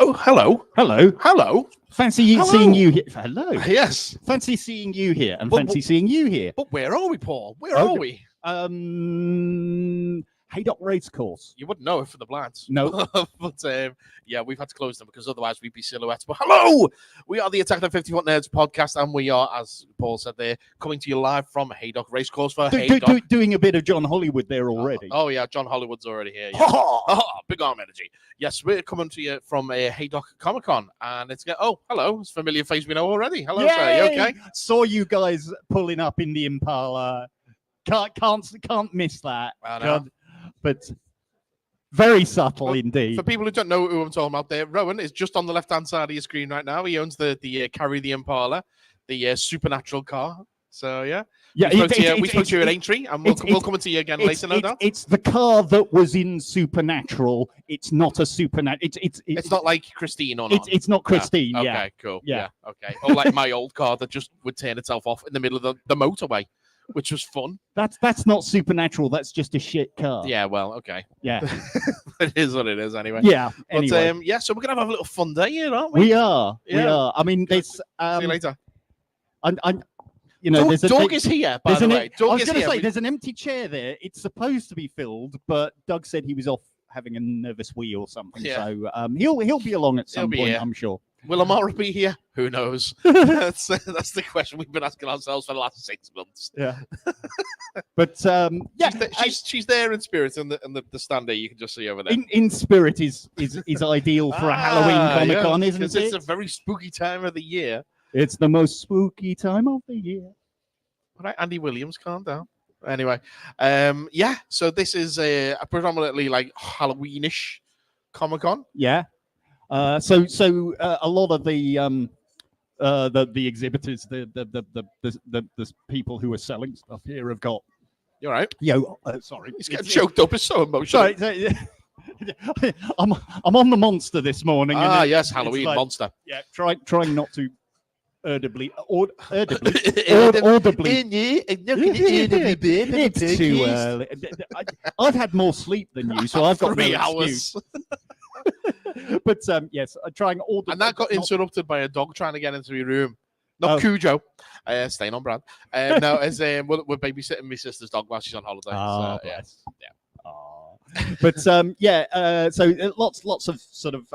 Oh, hello. Hello. Hello. Fancy Hello. seeing you here. Hello. Yes. Fancy seeing you here and fancy seeing you here. But where are we, Paul? Where are we? Haydock Racecourse. You wouldn't know it for the blinds. No. But yeah, we've had to close them because otherwise we'd be silhouettes. But hello! We are the Attack of the 50 Foot Nerds podcast, and we are, as Paul said there, coming to you live from Haydock Racecourse for Haydock. Doing a bit of John Hollywood there already. Oh, yeah, John Hollywood's already here. Yeah. Big arm energy. Yes, we're coming to you from Haydock Comic-Con, and it's hello, it's a familiar face we know already. Hello, sir. You okay? Saw you guys pulling up in the Impala. Can't miss that. I know. God. But very subtle indeed. For people who don't know who I'm talking about there, Rowan is just on the left-hand side of your screen right now. He owns the Carry the Impala, the supernatural car. So, yeah. Yeah, we spoke to you at Aintree, and we'll come and see you again later, no doubt. It's the car that was in Supernatural. It's not a Supernatural. It's not like Christine or not. It's not Christine, Okay, yeah. Cool. Yeah. Okay. Or like my old car that just would turn itself off in the middle of the motorway, which was fun. That's not Supernatural. That's just a shit car. Yeah, well, okay. Yeah. It is what it is anyway. Yeah. But Anyway. yeah, so we're gonna have a little fun day here, aren't we? We are. I mean, there's see you later. Doug is here, by the way. I was going to say, there's an empty chair there. It's supposed to be filled, but Doug said he was off having a nervous wee or something. Yeah. So he'll be along at some point, I'm sure. Will Amara be here? Who knows? That's the question we've been asking ourselves for the last 6 months. Yeah. But she's there in spirit, and the stand there you can just see over there. In spirit is ideal for a Halloween Comic-Con, isn't it? It's a very spooky time of the year. It's the most spooky time of the year. All right, Andy Williams, calm down. Anyway, so this is a predominantly like Halloweenish Comic-Con. Yeah. So a lot of the exhibitors, the people who are selling stuff here have got. You're right. Sorry, he's getting choked up. It's so emotional. Sorry, I'm on the monster this morning. Yes, Halloween monster. Yeah, trying not to audibly. It's too early. I've had more sleep than you, so I've got 3 no hours. But yes, I'm trying all. And that got interrupted by a dog trying to get into your room. Not Cujo, staying on brand. No, as we're babysitting my sister's dog while she's on holiday. Oh, so, yeah. But so lots of sort of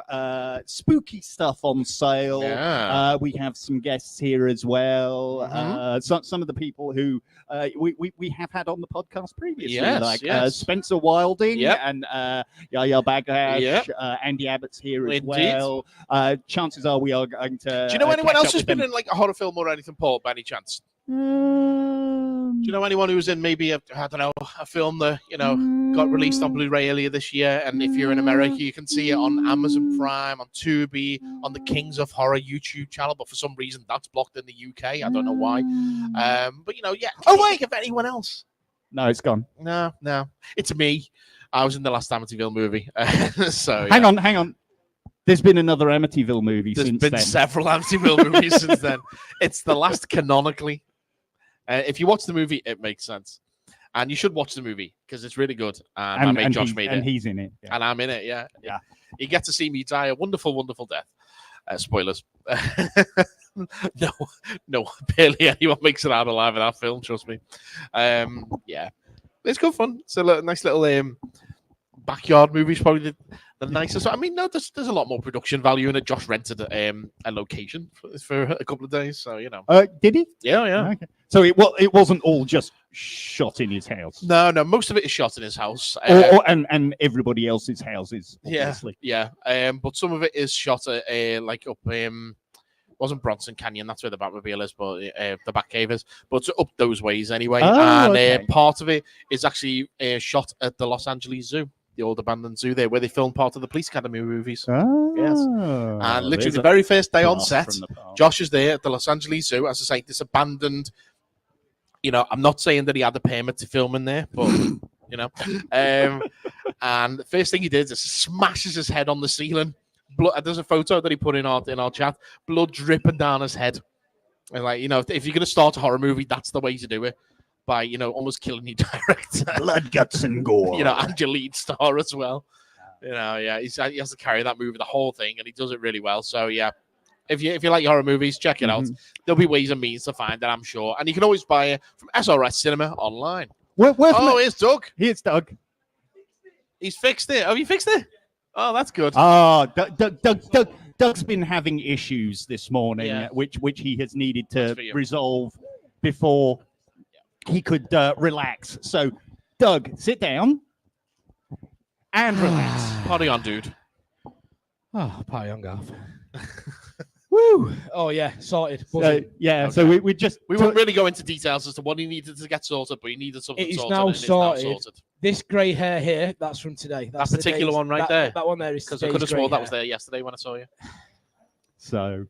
spooky stuff on sale. Yeah. We have some guests here as well. Mm-hmm. Some of the people who we have had on the podcast previously, yes. Spencer Wilding and Yaya Bagash. Yep. Andy Abbott's here as Indeed. well. Chances are we are going to. Do you know anyone else who's been in like a horror film or anything, Paul, by any chance? Do you know anyone who's in maybe a film that got released on Blu-ray earlier this year? And if you're in America, you can see it on Amazon Prime, on Tubi, on the Kings of Horror YouTube channel. But for some reason, that's blocked in the UK. I don't know why. But yeah. Oh wait, if anyone else? No, it's gone. No, it's me. I was in the last Amityville movie. So hang on. There's been another Amityville movie since then. There's been several Amityville movies since then. It's the last canonically. If you watch the movie, it makes sense. And you should watch the movie because it's really good. And my mate Josh made it. And he's in it. Yeah. And I'm in it, yeah. You get to see me die a wonderful, wonderful death. Spoilers. No, barely anyone makes it out alive in that film, trust me. Yeah. It's good fun. It's a nice little backyard movie. It's probably the nicest. I mean, no, there's a lot more production value in it. Josh rented a location for a couple of days, so Did he? Yeah. Okay. So it wasn't all just shot in his house. No, most of it is shot in his house, and everybody else's houses. Obviously. Yeah. But some of it is shot at like up. Wasn't Bronson Canyon? That's where the Batmobile is, but the Batcave is. But up those ways anyway. And part of it is actually shot at the Los Angeles Zoo. The old abandoned zoo there, where they filmed part of the Police Academy movies. Yes. And literally the very first day on set, Josh is there at the Los Angeles Zoo. As I say, this abandoned, I'm not saying that he had a permit to film in there, but, and the first thing he did is smashes his head on the ceiling. Blood, there's a photo that he put in our chat, blood dripping down his head. And if you're going to start a horror movie, that's the way to do it. By almost killing your director, blood, guts, and gore. And your lead star as well. You know, yeah, he has to carry that movie, the whole thing, and he does it really well. So yeah, if you like horror movies, check it out. There'll be ways and means to find it, I'm sure, and you can always buy it from SRS Cinema online. Here's Doug. Here's Doug. He's fixed it. Have you fixed it? Oh, that's good. Doug's been having issues this morning, which he has needed to resolve before he could relax. So, Doug, sit down and relax. Party on, dude. Oh, party on, Garth. Woo! Oh yeah, sorted. So we won't really go into details as to what he needed to get sorted, but he needed something sorted. Now sorted. This grey hair here, that's from today. That particular one right there. That one there is because I could have sworn that was there yesterday when I saw you. So.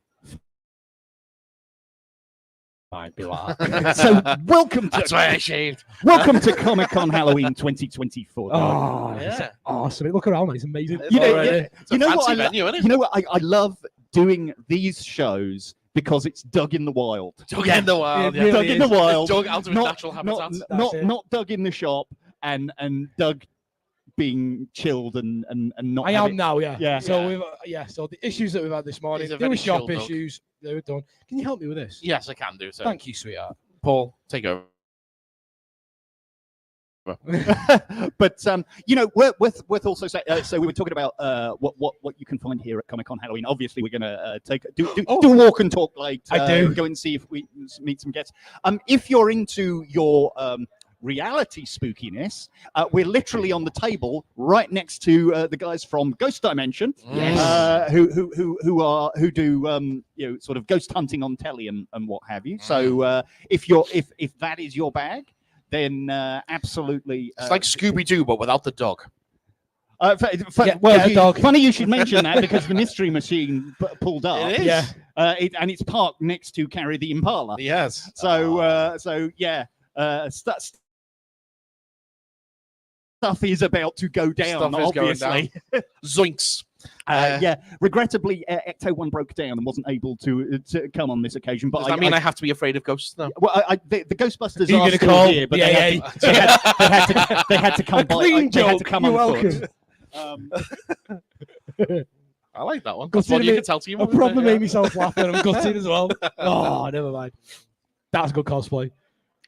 Might be like that. So welcome to. That's why I shaved. Welcome to Comic-Con Halloween 2024. Oh, yeah. Awesome! Look around, it's amazing. You know what? I love doing these shows because it's Doug in the wild. Doug in the wild. Really Doug in the wild. Doug out of his natural habitat. Not Doug in the shop and Doug being chilled and not. I am now, yeah. Yeah. So So the issues that we've had this morning, there were shop issues. They were done. Can you help me with this? Yes, I can do so. Thank you, sweetheart. Paul, take over. But worth also say. So we were talking about what you can find here at Comic-Con Halloween. Obviously, we're going to do a walk and talk later. I do go and see if we meet some guests. If you're into your reality spookiness, we're literally on the table right next to the guys from Ghost Dimension, who do sort of ghost hunting on telly and what have you. So if that is your bag, then absolutely. It's like Scooby-Doo, but without the dog. Funny you should mention that because the Mystery Machine pulled up. It is. And it's parked next to Carry the Impala. Yes. Stuff is about to go down, obviously. Zoinks. Regrettably, Ecto-1 broke down and wasn't able to come on this occasion. But does that mean I have to be afraid of ghosts now? Well, the Ghostbusters are still here, but they had to come by. They had to come on foot. I like that one. That's one you can tell to you. I probably made myself laugh and I'm gutted as well. Oh, never mind. That's good cosplay.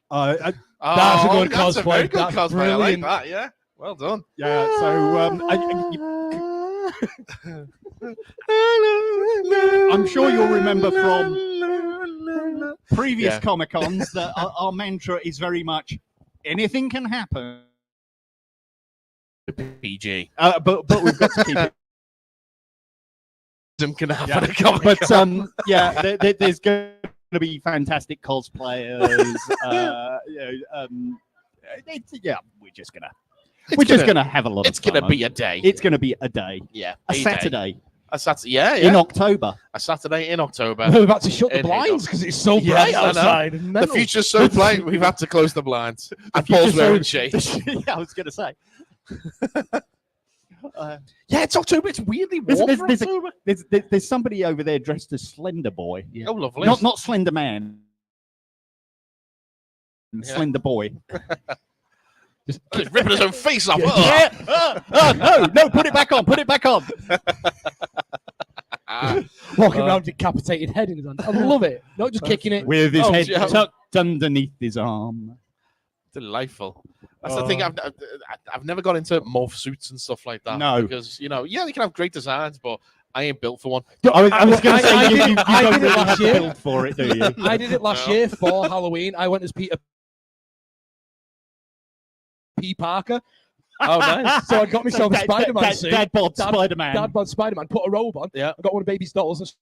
That's a good cosplay. A very good cosplay. Brilliant. I like that. Yeah. Well done. Yeah. So I'm sure you'll remember from previous Comic-Cons that our mantra is very much anything can happen. PG. But we've got to keep it. Can happen at Comic-Con. But there's going to be fantastic cosplayers. We're just gonna have a lot of fun. It's gonna be a day. It's gonna be a day. Yeah. A Saturday. A Saturday. Yeah. In October. A Saturday in October. We're about to shut the blinds because it's so bright outside. The future's so bright, we've had to close the blinds. And Paul's wearing shades. Yeah, I was gonna say. It's October. It's weirdly warm for October. There's somebody over there dressed as Slender Boy. Yeah. Oh, lovely. Not Slender Man. Slender Boy. He's ripping his own face off. No, put it back on. Put it back on. Walking around decapitated head in his hand. I love it. Not just kicking it. With his head tucked underneath his arm. Delightful. That's the thing. I've never got into morph suits and stuff like that. No. Because, they can have great designs, but I ain't built for one. I was going to say, you don't really have year. to build for it, do you? I did it last year for Halloween. I went as Peter P. Parker. Oh, nice. So I got myself a Spider-Man suit. Dad bod Spider-Man. Dad bod Spider-Man. Put a robe on. Yeah. I got one of baby's dolls and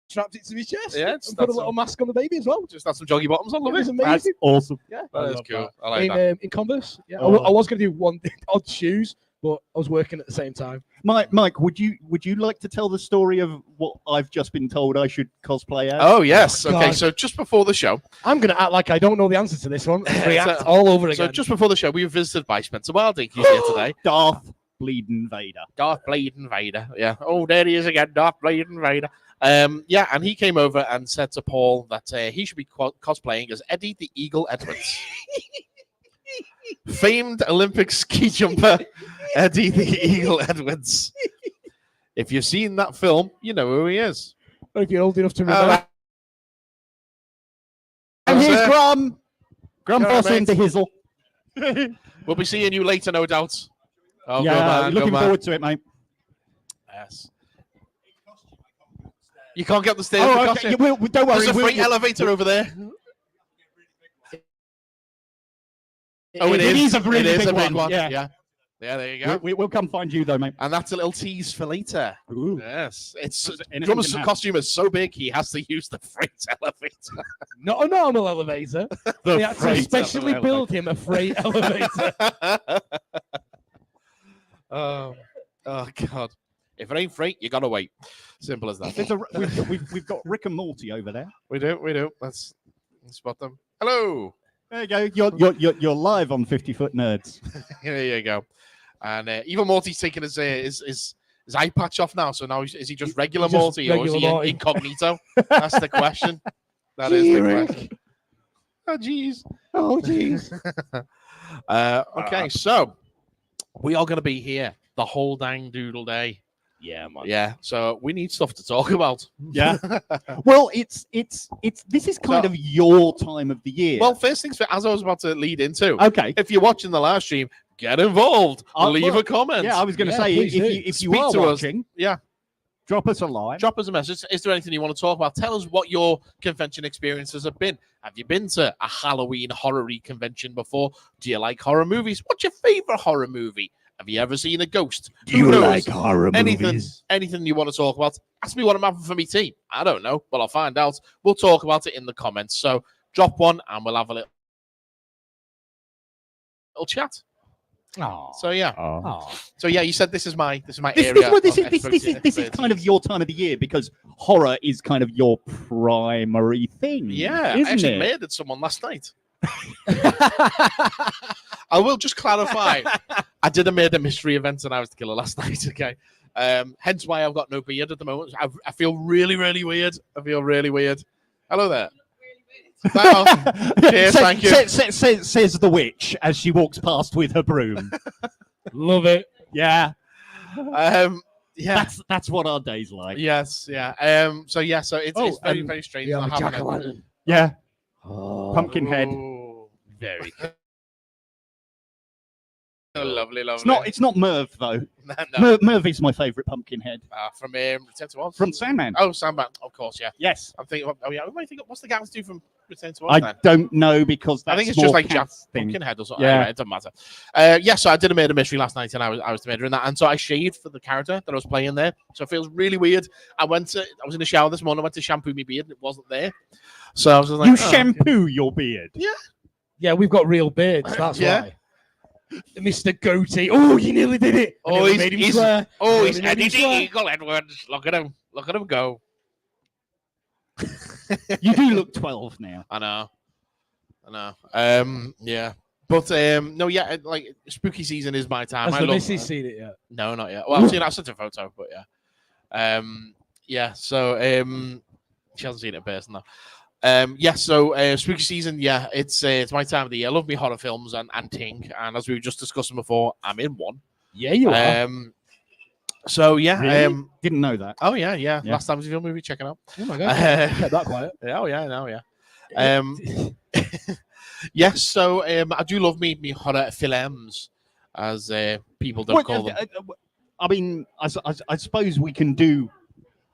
strapped it to his chest. Yeah. And put a little mask on the baby as well. Just had some joggy bottoms on. It was amazing. That's awesome. Yeah. That is cool. I like that. In Converse. Yeah. I was going to do one odd shoes, but I was working at the same time. Mike, would you like to tell the story of what I've just been told I should cosplay as? Oh, yes. Okay, so just before the show... I'm going to act like I don't know the answer to this one. React all over again. So just before the show, we were visited by Spencer Wilding. He's here today. Darth Bleeding Vader. Darth Bleeding Vader. Yeah. Oh, there he is again. Darth Bleeding Vader. And he came over and said to Paul that he should be cosplaying as Eddie the Eagle Edwards. Famed Olympic ski jumper Eddie the Eagle Edwards. If you've seen that film, you know who he is. Or if you're old enough to remember. And here's Grum. Grum Go on, Boss into mate. Hizzle. We'll be seeing you later, no doubt. Oh, yeah, go man, looking go man. forward to it, mate. Yes. You can't get up the stairs. Oh, for okay. costume. Don't worry. There's a freight elevator over there. Oh, it is. a really It is big a big one. Yeah. Yeah, there you go. We'll come find you, though, mate. And that's a little tease for later. Ooh. Yes. It's Anything Drummer's can happen. costume is so big, he has to use the freight elevator. Not a normal elevator. They had to freight specially elevator. build him a freight elevator. Oh, God. If it ain't freight, you gotta wait. Simple as that. We've got Rick and Morty over there. We do. Let's spot them. Hello. There you go. You're live on 50-Foot Nerds. There you go. And even Morty's taking his eye patch off now. So now is he just regular Just Morty or is regular he Morty. incognito? That's the question. That is the question. Oh, jeez. Oh, jeez. Okay, so we are going to be here the whole dang doodle day. Yeah, man. Yeah, so we need stuff to talk about. Yeah. Well, this is kind of your time of the year. Well, first things first, as I was about to lead into, okay. if you're watching the live stream, get involved. Leave well, a comment. Yeah, I was going to Yeah, say please do. if you Speak are to us. watching, Yeah. drop us a line. Drop us a message. Is there anything you want to talk about? Tell us what your convention experiences have been. Have you been to a Halloween horror-y convention before? Do you like horror movies? What's your favorite horror movie? Have you ever seen a ghost? Do you Who knows? like horror movies? Anything you want to talk about? Ask me what I'm having for me tea. I don't know, but I'll find out. We'll talk about it in the comments. So drop one and we'll have a little chat. Aww. So yeah. Aww. So yeah, you said this is my This area. is kind of your time of the year because horror is kind of your primary thing. Yeah, isn't I actually it? murdered someone last night. I will just clarify. I did a murder mystery event and I was the killer last night. Okay, hence why I've got no beard at the moment. I feel really, really weird. I feel really weird. Hello there. Cheers, thank you. Says the witch as she walks past with her broom. Love it. Yeah, Yeah. that's what our day's like. Yes. Yeah. So it's very, very strange. Yeah, not having it. jack-o'-lantern. Yeah, Oh, Pumpkinhead. Ooh. very. Oh, lovely. It's not Merv though. No. Merv is my favourite Pumpkinhead From Return to Oz. from Sandman. Oh, Sandman. Of course, yeah. Yes, I'm thinking. Oh, yeah. Who am I thinking? What's the guys do from Return to Oz? I then? don't know because that's I think it's more just like Jack casting. Pumpkinhead or something. Yeah. Anyway, it doesn't matter. Yeah, so I did a murder mystery last night, and I was the murderer in that, and so I shaved for the character that I was playing there. So it feels really weird. I was in the shower this morning. I went to shampoo my beard, and it wasn't there. So I was just like, You oh, shampoo your beard. Yeah, we've got real beards. That's Yeah. why. Mr. Goatee. Oh, you nearly did it. I Oh, nearly he's made him swear. he's Nearly made Eddie him the swear. Eagle Edwards. Look at him. Look at him go. You do look 12 now. I know. Yeah. But no, yeah, like spooky season is my time. Has I the love missus seen it yet? No, not yet. Well, I've sent a photo, but yeah. Yeah, so she hasn't seen it in person though. Yeah, so spooky season, yeah, it's my time of the year. I love me horror films and ting, and as we were just discussing before, I'm in one. Yeah, you are. So yeah, Really? Didn't know that. oh yeah. Yeah. Last time was a film movie, check it out. Oh my god. Kept that quiet. Oh yeah, no, yeah. Yes, so I do love me horror films, as people don't call them. I mean, I suppose we can do.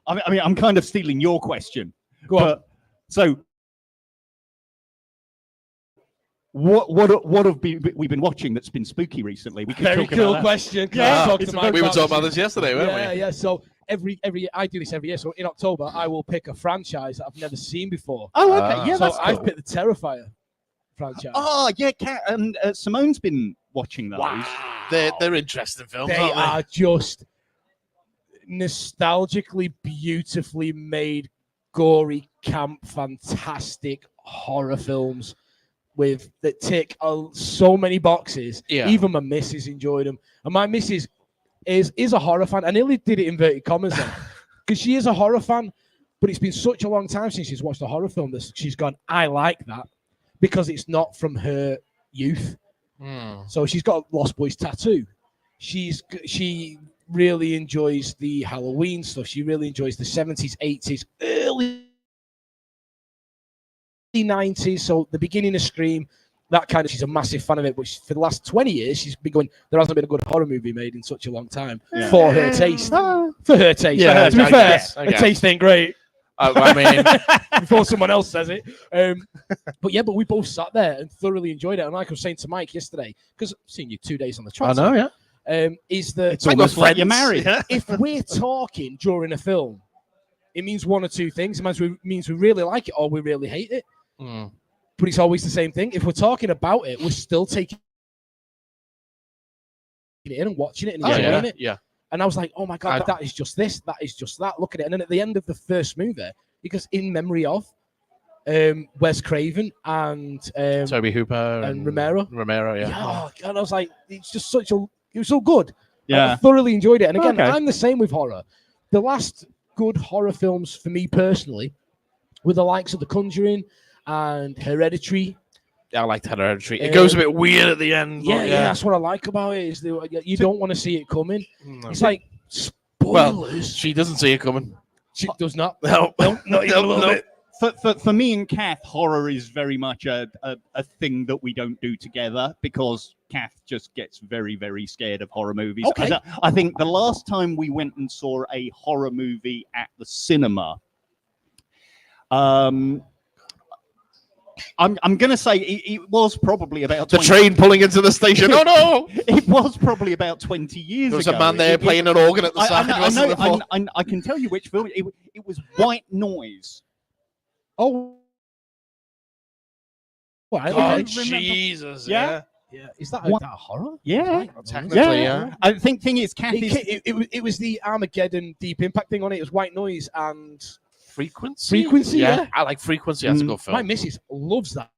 I mean, I'm kind of stealing your question. Go on. But, so, what have we been watching that's been spooky recently? We could Very talk cool about that. question. Yeah, Talk it's to a Mike We were talking about this. this yesterday, weren't we? Yeah. So every I do this every year. So in October, I will pick a franchise that I've never seen before. Oh, okay. Yeah, so that's I've cool. picked the Terrifier franchise. Oh, yeah. Simone's been watching those. Wow. They're interesting films, They aren't they? are just nostalgically, beautifully made, gory, camp, fantastic horror films that tick so many boxes. Yeah. Even my missus enjoyed them, and my missus is a horror fan. I nearly did it inverted commas then, because she is a horror fan, but it's been such a long time since she's watched a horror film that she's gone, I like that, because it's not from her youth. So she's got a Lost Boys tattoo. she really enjoys the Halloween stuff. She really enjoys the 70s, 80s, early 90s. So the beginning of Scream, that kind of, she's a massive fan of it. But for the last 20 years, she's been going, there hasn't been a good horror movie made in such a long time for her taste. For her taste. Yeah, to be fair, guess. her taste ain't great. I mean, before someone else says it. But we both sat there and thoroughly enjoyed it. And like I was saying to Mike yesterday, because I've seen you 2 days on the trot. I know, yeah. Is that it's almost like you're married. If we're talking during a film, it means one or two things. It means we really like it or we really hate it. But it's always the same thing. If we're talking about it, we're still taking it in and watching it and enjoying it. Yeah. And I was like, oh my God, that is just this. That is just that. Look at it. And then at the end of the first movie, because in memory of Wes Craven and Toby Hooper and Romero. Yeah. Oh, God, I was like, it's just it was so good. Yeah. I thoroughly enjoyed it. And again, I'm the same with horror. The last good horror films for me personally were the likes of The Conjuring and Hereditary. Yeah, I liked Hereditary. It goes a bit weird at the end. Yeah, that's what I like about it. Is you don't want to see it coming. It's like spoilers. Well, she doesn't see it coming. She does not. No, not even a little bit. For me and Kath, horror is very much a thing that we don't do together because Kath just gets very, very scared of horror movies. Okay. I think the last time we went and saw a horror movie at the cinema, I'm going to say it was probably about the train pulling into the station. Oh no! It was probably about 20 years ago. There was a man there playing an organ at the side. I can tell you which film. It was White Noise. Oh, well, oh Jesus! Yeah. Is that a horror? Yeah, technically, yeah. I think thing is, Kathy. It was the Armageddon Deep Impact thing on it. It was White Noise and Frequency. Yeah, I like Frequency. That's a good film. My missus loves that.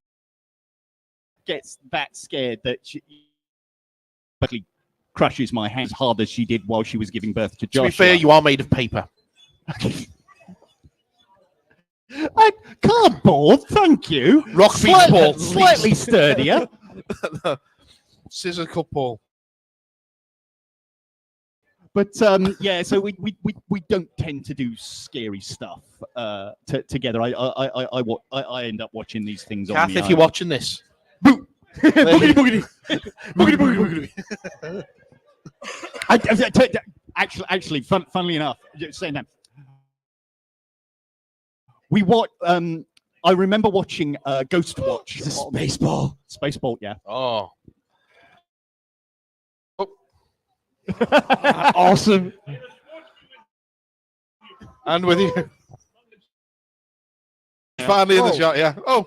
Gets that scared that she crushes my hand as hard as she did while she was giving birth to Joshua. To be fair, you are made of paper. Cardboard, thank you. Rock beats ball, slightly sturdier. Scissor cup ball. But yeah, so we don't tend to do scary stuff together. I end up watching these things. Kath, on if you're watching this, boogity boogity boogity boogity. Actually, funnily enough, saying that. We watch. I remember watching Ghost Watch. Spaceball. Spaceball, yeah. Oh. Awesome. And with you. Finally in the shot, yeah. Oh,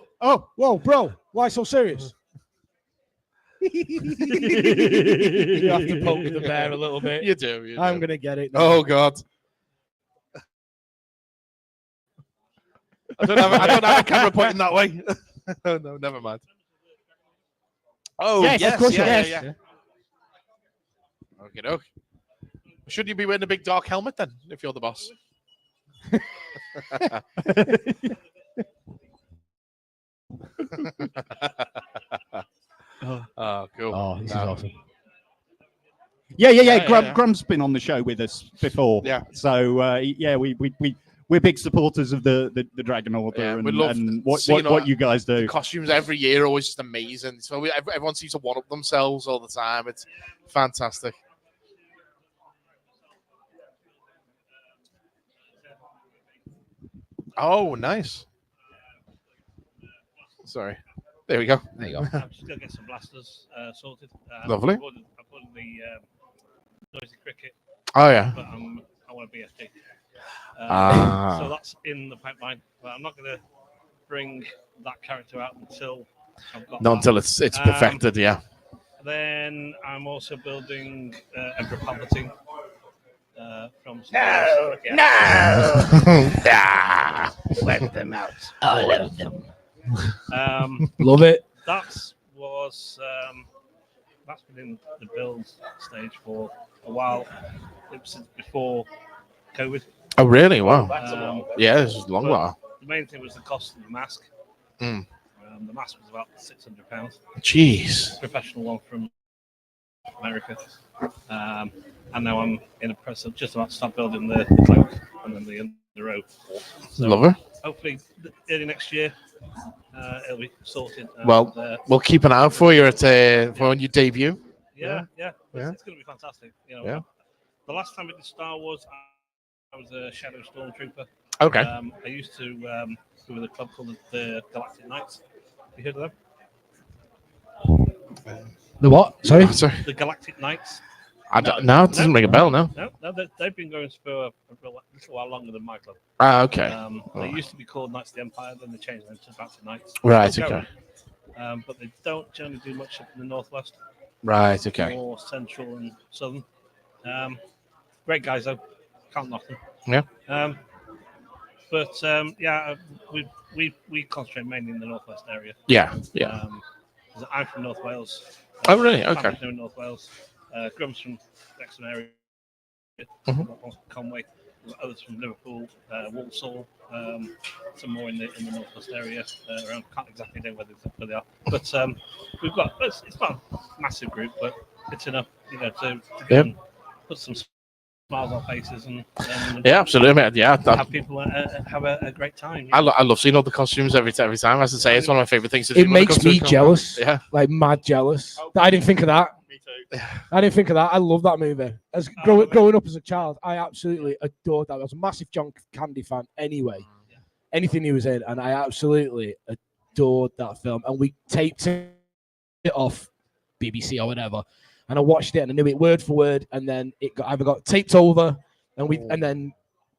whoa, bro. Why so serious? You have to poke the bear a little bit. You do. I'm going to get it now. Oh, God. I don't have a camera pointing that way. Oh, no, never mind. Oh, yes, of course, yeah. Okay, okay. Should you be wearing a big dark helmet then, if you're the boss? Oh, cool. Oh, this is awesome. Yeah. Grum's been on the show with us before. Yeah. So yeah, we're big supporters of the Dragon Order and what you guys do. The costumes every year are always just amazing. So everyone seems to one up themselves all the time. It's fantastic. Oh, nice. Sorry. There we go. There you go. I'm just going to get some blasters sorted. Lovely. I put the noisy cricket. Oh, yeah. But I want a BFG. So that's in the pipeline. But I'm not going to bring that character out until I've got until it's perfected, yeah. Then I'm also building Emperor Palpatine. From No! Let them out. All of them. Love it. That's been in the build stage for a while. It was before COVID. Oh, really? Wow. Yeah, this is a long while. The main thing was the cost of the mask. The mask was about £600. Jeez. Professional one from America. And now I'm in the process of just about to start building the cloak and then the robe. So Love her. hopefully early next year it'll be sorted. Well, we'll keep an eye out for you for when you debut. Yeah. It's going to be fantastic. The last time I did Star Wars, I was a Shadow Stormtrooper. Okay. I used to go with a club called the Galactic Knights. Have you heard of them? The what? Sorry? The Galactic Knights. I don't. No, it doesn't ring a bell. No. No, they've been going for a little while longer than my club. Okay. They used to be called Knights of the Empire, then they changed them to Galactic Knights. Right. Okay. But they don't generally do much up in the northwest. Right. Okay. More central and southern. Great guys though, can't knock them. Yeah. We concentrate mainly in the northwest area. Yeah. I'm from North Wales. Oh, really? Okay. In North Wales. Grum's from Wrexham area. Conway. Others from Liverpool, Walsall. Some more in the northwest area. Around, can't exactly know where they are. But we've got it's not a massive group, but it's enough, to put some smiles on faces and absolutely, yeah. Have people have a great time. I love seeing all the costumes every time. As I say, it's one of my favorite things to do. It makes me jealous. Yeah, like mad jealous. I didn't think of that. Me too. I didn't think of that. I love that movie. Growing up as a child, I absolutely adored that. I was a massive John Candy fan anyway. Anything he was in, and I absolutely adored that film. And we taped it off BBC or whatever. And I watched it and I knew it word for word, and then it either got taped over, and then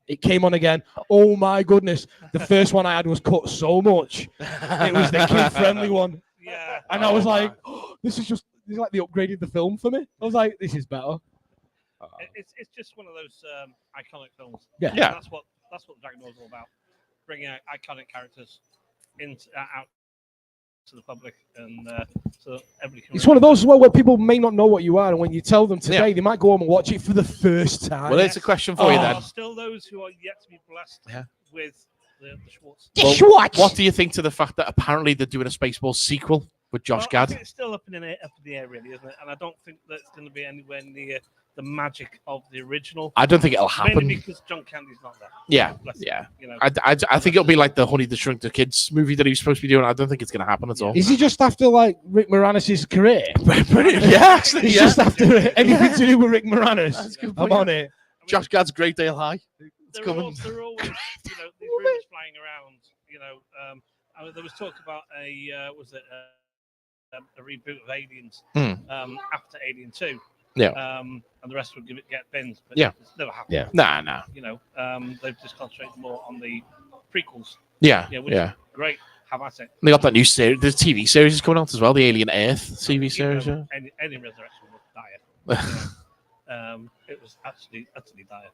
it came on again. Oh my goodness! The first one I had was cut so much. It was the kid-friendly one. Yeah. And I was like, this is like they upgraded the film for me. I was like, this is better. It's just one of those iconic films. Yeah. That's what Dragon Ball is all about. Bringing out iconic characters out to the public, and so everybody can. It's one of those as well where people may not know what you are, and when you tell them today, they might go home and watch it for the first time. Well, it's a question for you then. There are still those who are yet to be blessed with the Schwartz. What do you think to the fact that apparently they're doing a Spaceballs sequel with Josh Gad? I think it's still up in the air, really, isn't it? And I don't think that it's going to be anywhere near the magic of the original. I don't think it'll happen. Mainly because John Candy's not there. Yeah. I think it'll be like the Honey the Shrunk the Kids movie that he was supposed to be doing. I don't think it's going to happen at all. Is he just after like Rick Moranis' career? Yeah, actually, he's just after anything to do with Rick Moranis. I'm on it. Josh Gad's Great Dale High. It's coming. There are always, these rumors flying around. There was talk about a reboot of Aliens after Alien 2. Yeah. And the rest would get bins, but it's never happened. Yeah. Nah. They've just concentrated more on the prequels. Yeah. Which is great. Have at it. They got that new series. The TV series is coming out as well. The Alien Earth TV series. Alien Resurrection was dire. It was actually utterly dire.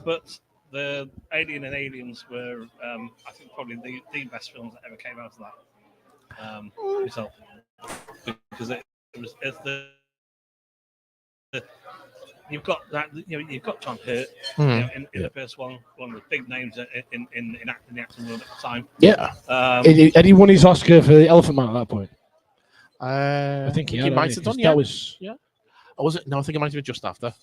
But the Alien and Aliens were, I think, probably the best films that ever came out of that result, because it's the you've got that, you've got John Hurt in the first one of the big names in the acting world at the time. Yeah. Had he won his Oscar for the Elephant Man at that point? I think he might have done. That was Or was it? No, I think it might have been just after.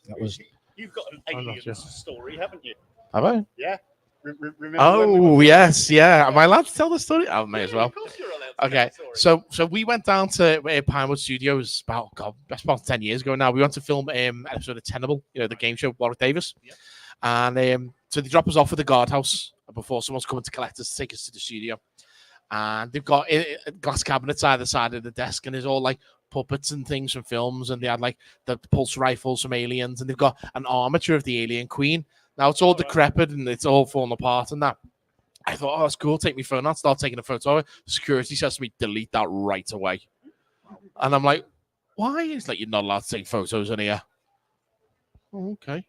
That was. You've got an Aliens story, haven't you? Have I? Yeah. Remember yes, yeah. Am I allowed to tell the story? I may as well. Of course you're allowed to Okay, tell the story. so we went down to Pinewood Studios that's about 10 years ago now. We went to film an episode of Tenable, the game show with Warwick Davis. Yeah. And so they drop us off at the guardhouse before someone's coming to collect us, take us to the studio. And they've got glass cabinets either side of the desk, and there's all like puppets and things from films, and they had like the pulse rifles from Aliens, and they've got an armature of the Alien Queen. Now it's all decrepit and it's all falling apart and that. I thought, that's cool. Take my phone out, start taking a photo of it. Security says to me, delete that right away. And I'm like, why? It's like, you're not allowed to take photos in here. Oh, okay.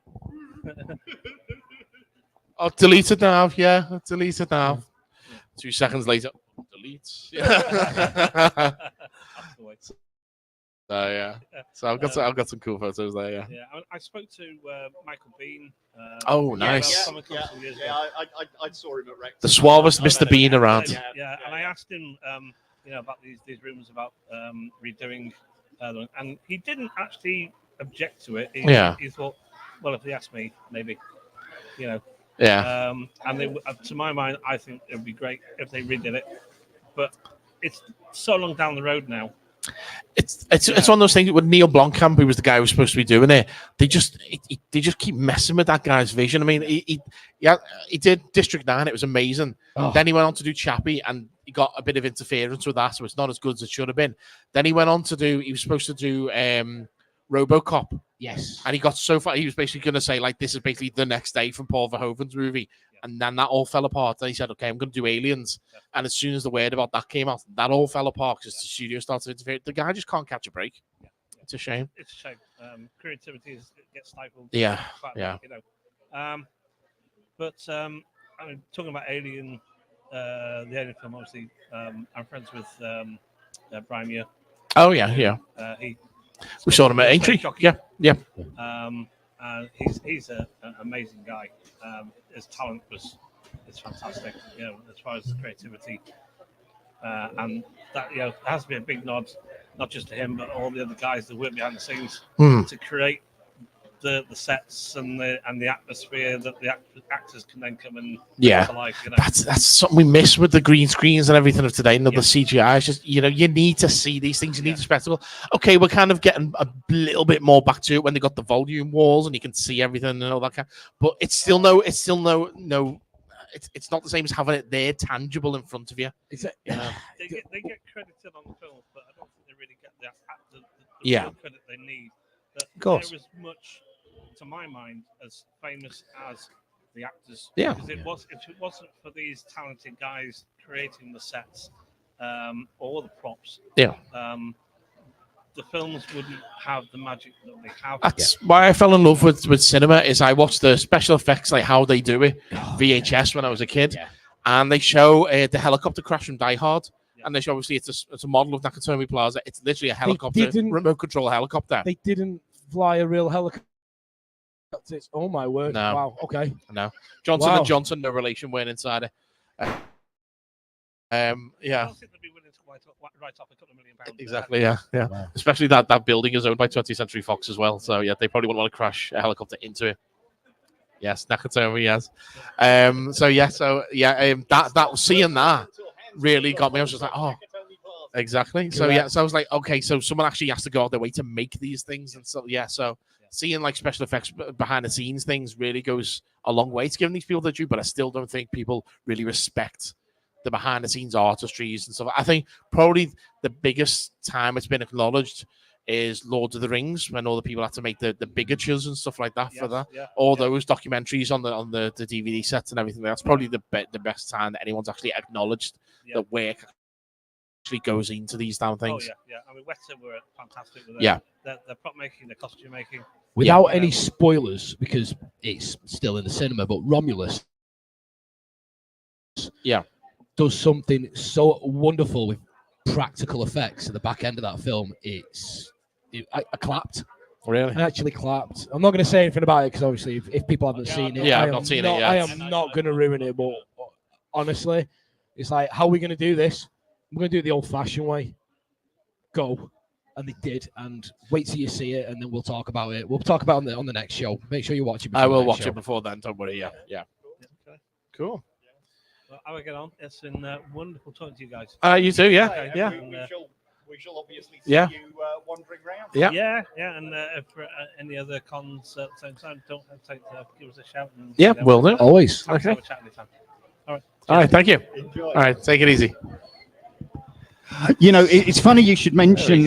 I'll delete it now. Yeah, delete it now. 2 seconds later, delete. So I've got some cool photos there. Yeah. I spoke to Michael Bean. Nice. I saw him at Rex. The suavest Mr. Bean around. And I asked him, about these rumors about redoing And he didn't actually object to it. He thought, well, if they asked me, maybe, you know. Yeah. And they, to my mind, I think it would be great if they redid it. But it's so long down the road now. It's one of those things with Neil Blomkamp, who was the guy who was supposed to be doing it. They just keep messing with that guy's vision. I mean, he did District 9. It was amazing. Oh. Then he went on to do Chappie, and he got a bit of interference with that, so it's not as good as it should have been. Then he went on to do. He was supposed to do RoboCop. Yes. And he got so far. He was basically going to say, like, this is basically the next day from Paul Verhoeven's movie. And then that all fell apart. Then he said, okay, I'm going to do Aliens. Yeah. And as soon as the word about that came out, that all fell apart because the studio started to interfere. The guy just can't catch a break. Yeah. It's a shame. It's a shame. Creativity gets stifled. Yeah. You know. But I mean, talking about Alien, the Alien film, obviously, I'm friends with Brian Muir. Oh, yeah. We saw him at Aintree. Yeah. And he's an amazing guy. His talent is fantastic. You know, as far as creativity, and that has to be a big nod, not just to him, but all the other guys that work behind the scenes to create the sets and the atmosphere that the actors can then come and bring to life. You know? That's something we miss with the green screens and everything of today. And the CGI is just, you need to see these things. You need a spectacle. Okay, we're kind of getting a little bit more back to it when they got the volume walls and you can see everything and all that kind. But it's still no. It's not the same as having it there, tangible in front of you. They get credited on the film, but I don't think they really get the credit they need. Of course. They're as much, to my mind, as famous as the actors. Yeah. Because if it wasn't for these talented guys creating the sets or the props, the films wouldn't have the magic that they have. That's why I fell in love with cinema. Is I watched the special effects, like how they do it, VHS when I was a kid, and they show the helicopter crash from Die Hard. And they show, obviously, it's a model of Nakatomi Plaza. It's literally a helicopter, remote control helicopter. They didn't fly a real helicopter. Oh my word! No. Wow. Okay. No. Johnson and Johnson, no relation, weren't inside it. I don't think they'd be willing to write off a couple of £1 million. Exactly. Yeah. Wow. Especially that building is owned by 20th Century Fox as well. So they probably wouldn't want to crash a helicopter into it. Yes, Nakatomi. Yes. That seeing that really got me. I was just like, oh, exactly. So so I was like, okay, so someone actually has to go out their way to make these things, and so seeing like special effects behind the scenes things really goes a long way to giving these people the due. But I still don't think people really respect the behind the scenes artistries and stuff. I think probably the biggest time it's been acknowledged is Lord of the Rings, when all the people had to make the bigatures and stuff like that for that. Those documentaries on the DVD sets and everything. That's probably the best time that anyone's actually acknowledged the work actually goes into these damn things. Oh yeah. I mean, Weta were fantastic with the prop making, the costume making. Without any spoilers, because it's still in the cinema, but Romulus does something so wonderful with practical effects at the back end of that film. I clapped. Really? I actually clapped. I'm not going to say anything about it because obviously if people haven't seen it, I've not seen it yet. I am not going to ruin it, but honestly, it's like, how are we going to do this? We're going to do it the old-fashioned way. Go. And they did. And wait till you see it, and then we'll talk about it. We'll talk about it on the next show. Make sure you watch it. I will watch it before then. Don't worry. Yeah. Okay. Cool. Well, how we get on? It's been wonderful talking to you guys. You too. Yeah. Okay. Yeah. We shall obviously see you wandering around. Yeah. And if any other cons at the same time, don't hesitate to give us a shout. And, will do. Always. Okay. Have a chat anytime. All right. Thank you. Enjoy. All right. Take it easy. It's funny you should mention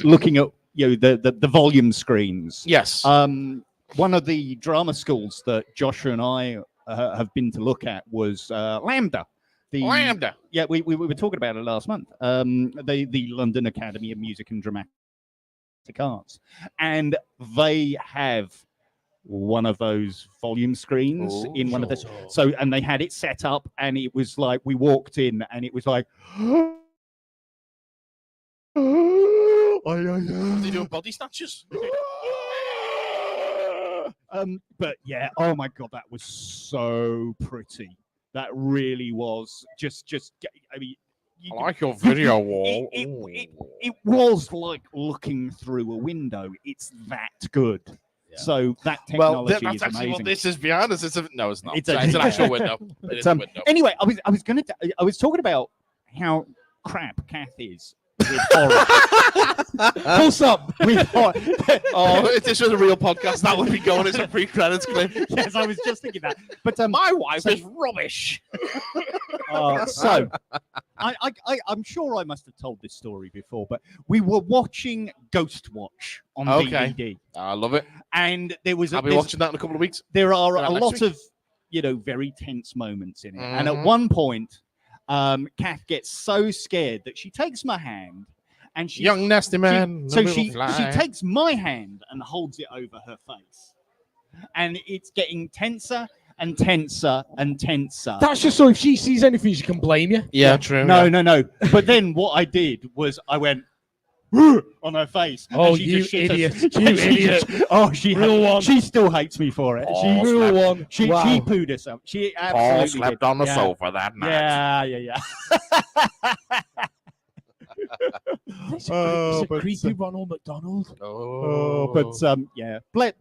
looking at the volume screens. Yes. One of the drama schools that Joshua and I have been to look at was Lambda. Lambda. Yeah, we were talking about it last month. The London Academy of Music and Dramatic Arts, and they have one of those volume screens in one of the. So, and they had it set up, and it was like we walked in, and it was like. They doing body snatches. But yeah, oh my god, that was so pretty. That really was just. I mean, I like your video wall. It was like looking through a window. It's that good. Yeah. So that technology that's is actually amazing. what this is behind us. No, it's not. It's an actual window. It is a window. Anyway, I was talking about how crap Kath is with horror. Full stop. With horror. Oh, if this was a real podcast, that would be going as a pre-credits clip. Yes, I was just thinking that. But my wife is rubbish. So, I'm sure I must have told this story before, but we were watching Ghost Watch on DVD. I love it. And there was I'll be watching that in a couple of weeks. There are a lot of, very tense moments in it. Mm-hmm. And at one point, Kath gets so scared that she takes my hand and she young nasty man. She takes my hand and holds it over her face. And it's getting tenser and tenser and tenser. That's just so if she sees anything, she can blame you. Yeah, true. No. But then what I did was I went on her face. Oh, you idiot! You idiot! She still hates me for it. She pooed herself. She absolutely Paul slept on the sofa that night. Yeah. It's a creepy Ronald McDonald.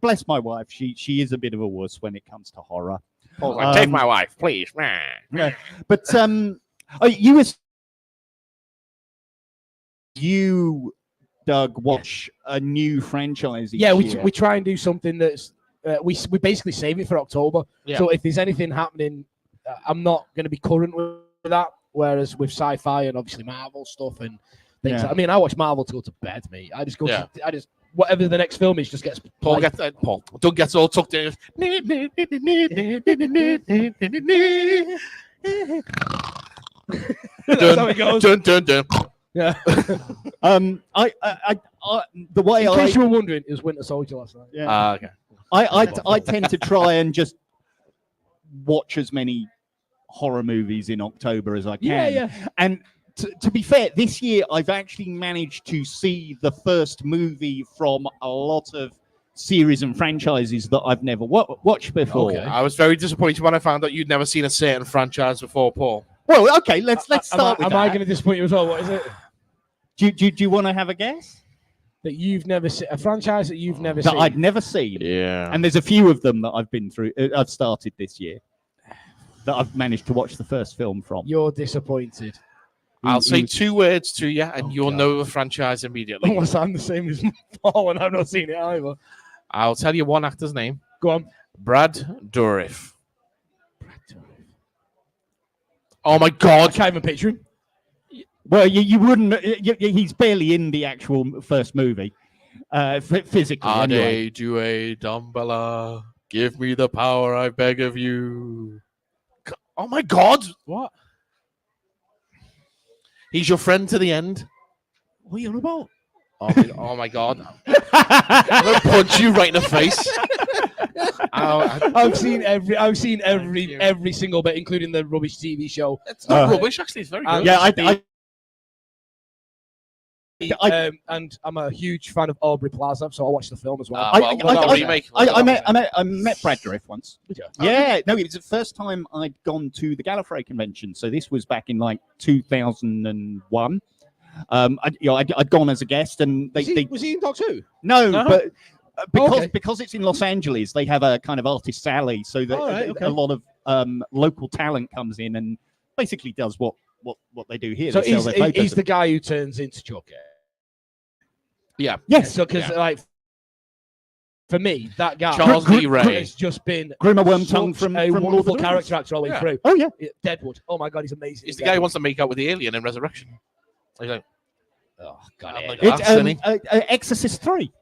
Bless my wife. She is a bit of a wuss when it comes to horror. Take my wife, please. Yeah, but you Doug, watch a new franchise. Yeah, we try and do something that's we basically save it for October. Yeah. So if there's anything happening, I'm not going to be current with that. Whereas with sci-fi and obviously Marvel stuff and things, I mean, I watch Marvel to go to bed, mate. I just go, whatever the next film is, just gets. Doug gets all tucked in. That's how it goes. Dun, dun, dun. Yeah. The way in case you were wondering, it was Winter Soldier last night. Yeah. Okay. I tend to try and just watch as many horror movies in October as I can. Yeah. And to be fair, this year I've actually managed to see the first movie from a lot of series and franchises that I've never watched before. Okay. I was very disappointed when I found out you'd never seen a certain franchise before, Paul. Well, okay, let's start with that. Am I going to disappoint you as well? What is it? Do you want to have a guess? That you've never seen a franchise that you've never seen. That I'd never seen. Yeah. And there's a few of them that I've been through. I've started this year that I've managed to watch the first film from. You're disappointed. I'll say two words to you, and you'll know the franchise immediately. Unless I'm the same as Paul, and I've not seen it either. I'll tell you one actor's name. Go on. Brad Dourif. Oh my God! I can't even picture him. Well, you wouldn't. He's barely in the actual first movie, physically. Anyway. Ade Dumbella, give me the power, I beg of you. Oh my God! What? He's your friend to the end. What are you on about? Oh my God! I'm gonna punch you right in the face. I've seen every single bit, including the rubbish TV show. It's not rubbish, actually. It's very good. And I'm a huge fan of Aubrey Plaza, so I watched the film as well. I met Brad Dourif once. Yeah, no, it was the first time I'd gone to the Gallifrey convention. So this was back in like 2001. I'd gone as a guest, and was he in Doctor Who? No, but because it's in Los Angeles, they have a kind of artist alley, so that a lot of local talent comes in and basically does what they do here. So he's the guy who turns into Chucky. Yeah. Yes. So because for me, that guy Charles Lee Ray has just been Grimmer Wormtongue from wonderful character actor all the way through. Oh yeah, Deadwood. Oh my God, he's amazing. He's the guy who wants to make out with the alien in Resurrection. He's like, oh God, it's Exorcist 3.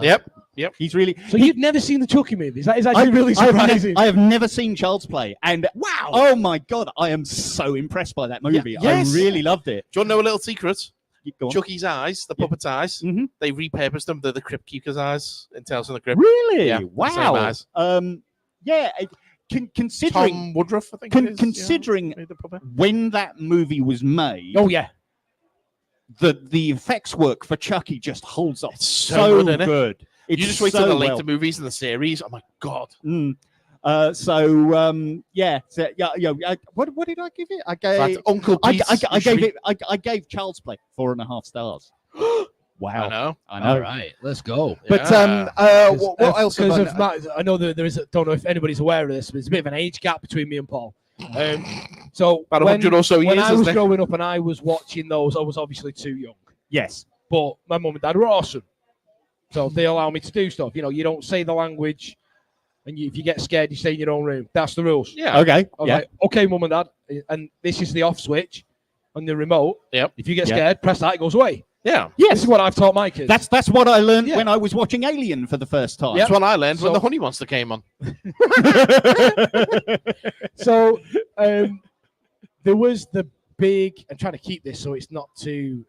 Yep. He's really. So you've never seen the Chucky movies? That is actually really surprising. I have never seen Child's Play, and wow! Oh my God, I am so impressed by that movie. Yeah, yes. I really loved it. Do you want to know a little secret? Chucky's eyes, the puppet's eyes, they repurposed them. They're the Crypt Keeper's eyes in Tales from the Crypt. Really? Yeah. Wow. Considering Tom Woodruff, I think. Considering when that movie was made. Oh yeah. The effects work for Chucky just holds up so good. It's you just wait till the later movies in the series. Oh my God. Yeah. What did I give it? I gave Uncle Pete. I gave Child's Play 4.5 stars. Wow. I know. All right, let's go. But what else? I know that there is. Don't know if anybody's aware of this, but there's a bit of an age gap between me and Paul. So about 100 or so years. When I was growing up and I was watching those, I was obviously too young. Yes, but my mum and dad were awesome, so they allow me to do stuff. You know, you don't say the language, and if you get scared, you stay in your own room. That's the rules. Yeah. Okay. Like, okay, mum and dad, and this is the off switch on the remote. Yep. If you get scared, press that, it goes away. Yeah. Yes. This is what I've taught my kids. That's what I learned when I was watching Alien for the first time. That's what I learned when the Honey Monster came on. So there was the big. I'm trying to keep this so it's not too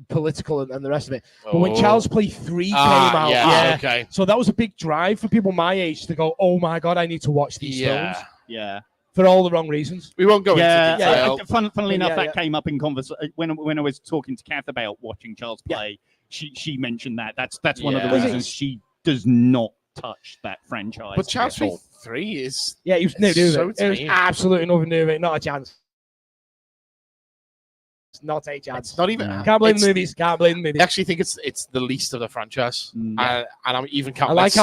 political and the rest of it. But when Child's Play 3 came out, okay. So that was a big drive for people my age to go, oh my God, I need to watch these films. Yeah. For all the wrong reasons. We won't go into detail. Funnily enough, that came up in conversation when I was talking to Kath about watching Child's Play. She mentioned that. That's one of the reasons she does not touch that franchise. But Child's Play 3 is it was new, so it was absolutely nothing new. Not a chance. Not a chance. It's not even. Can't blame the movies. Can't blame the movies. I actually think it's the least of the franchise, and I'm even counting. I like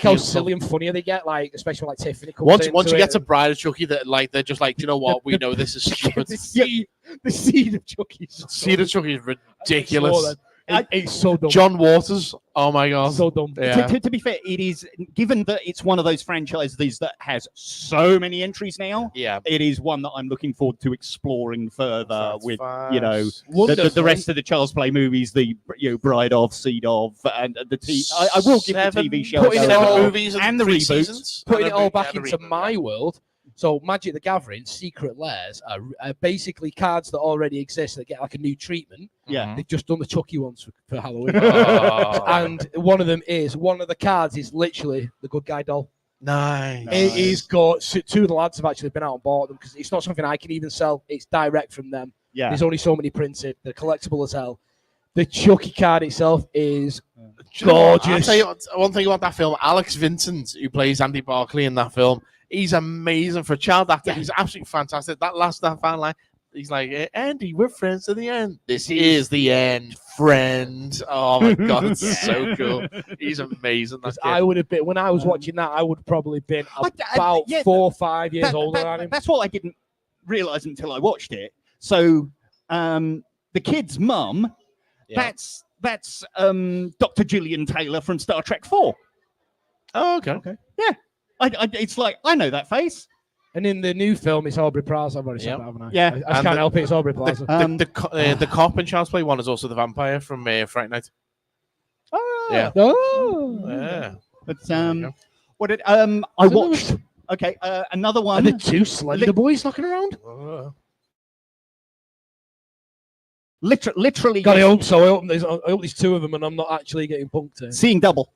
how silly and funny they get, like especially like Tiffany. Once you get to Bride of Chucky, that like they're just like, you know what? We know this is stupid. the seed of Chucky. Seed of Chucky is ridiculous. It's so dumb. John Waters. Oh my God. So dumb. Yeah. To be fair, it is, given that it's one of those franchises that has so many entries now. Yeah. It is one that I'm looking forward to exploring further with, the rest of the Child's Play movies, the Bride of, Seed of, and the I will give the TV show movies and the reboots. Putting it all back into my world. So Magic the Gathering, Secret Lairs are basically cards that already exist that get like a new treatment. Yeah. They've just done the Chucky ones for Halloween. And one of the cards is literally the good guy doll. Nice. It is got two of the lads have actually been out and bought them because it's not something I can even sell. It's direct from them. Yeah. There's only so many printed. They're collectible as hell. The Chucky card itself is gorgeous. I'll tell you one thing about that film. Alex Vincent, who plays Andy Barclay in that film, he's amazing for a child actor. He's absolutely fantastic. That fan line, he's like, Andy, we're friends to the end. This is the end, friend. Oh my God, it's so cool. He's amazing. I would have been, when I was watching that, I would probably been about 4 or 5 years older than him. That's what I didn't realize until I watched it. So the kid's mum, that's Dr. Gillian Taylor from Star Trek 4. Oh, okay. Yeah. It's like, I know that face. And in the new film, it's Aubrey Plaza. I've already said that, haven't I? Yeah. I can't help it. It's Aubrey Plaza. The cop in Child's Play 1 is also the vampire from Friday Night. Oh. Yeah. Oh. Yeah. But what did I watched? Okay, another one. Are the two Slender Boys knocking around? Literally. God, I hope so. I hope there's two of them, and I'm not actually getting punked here. Seeing double.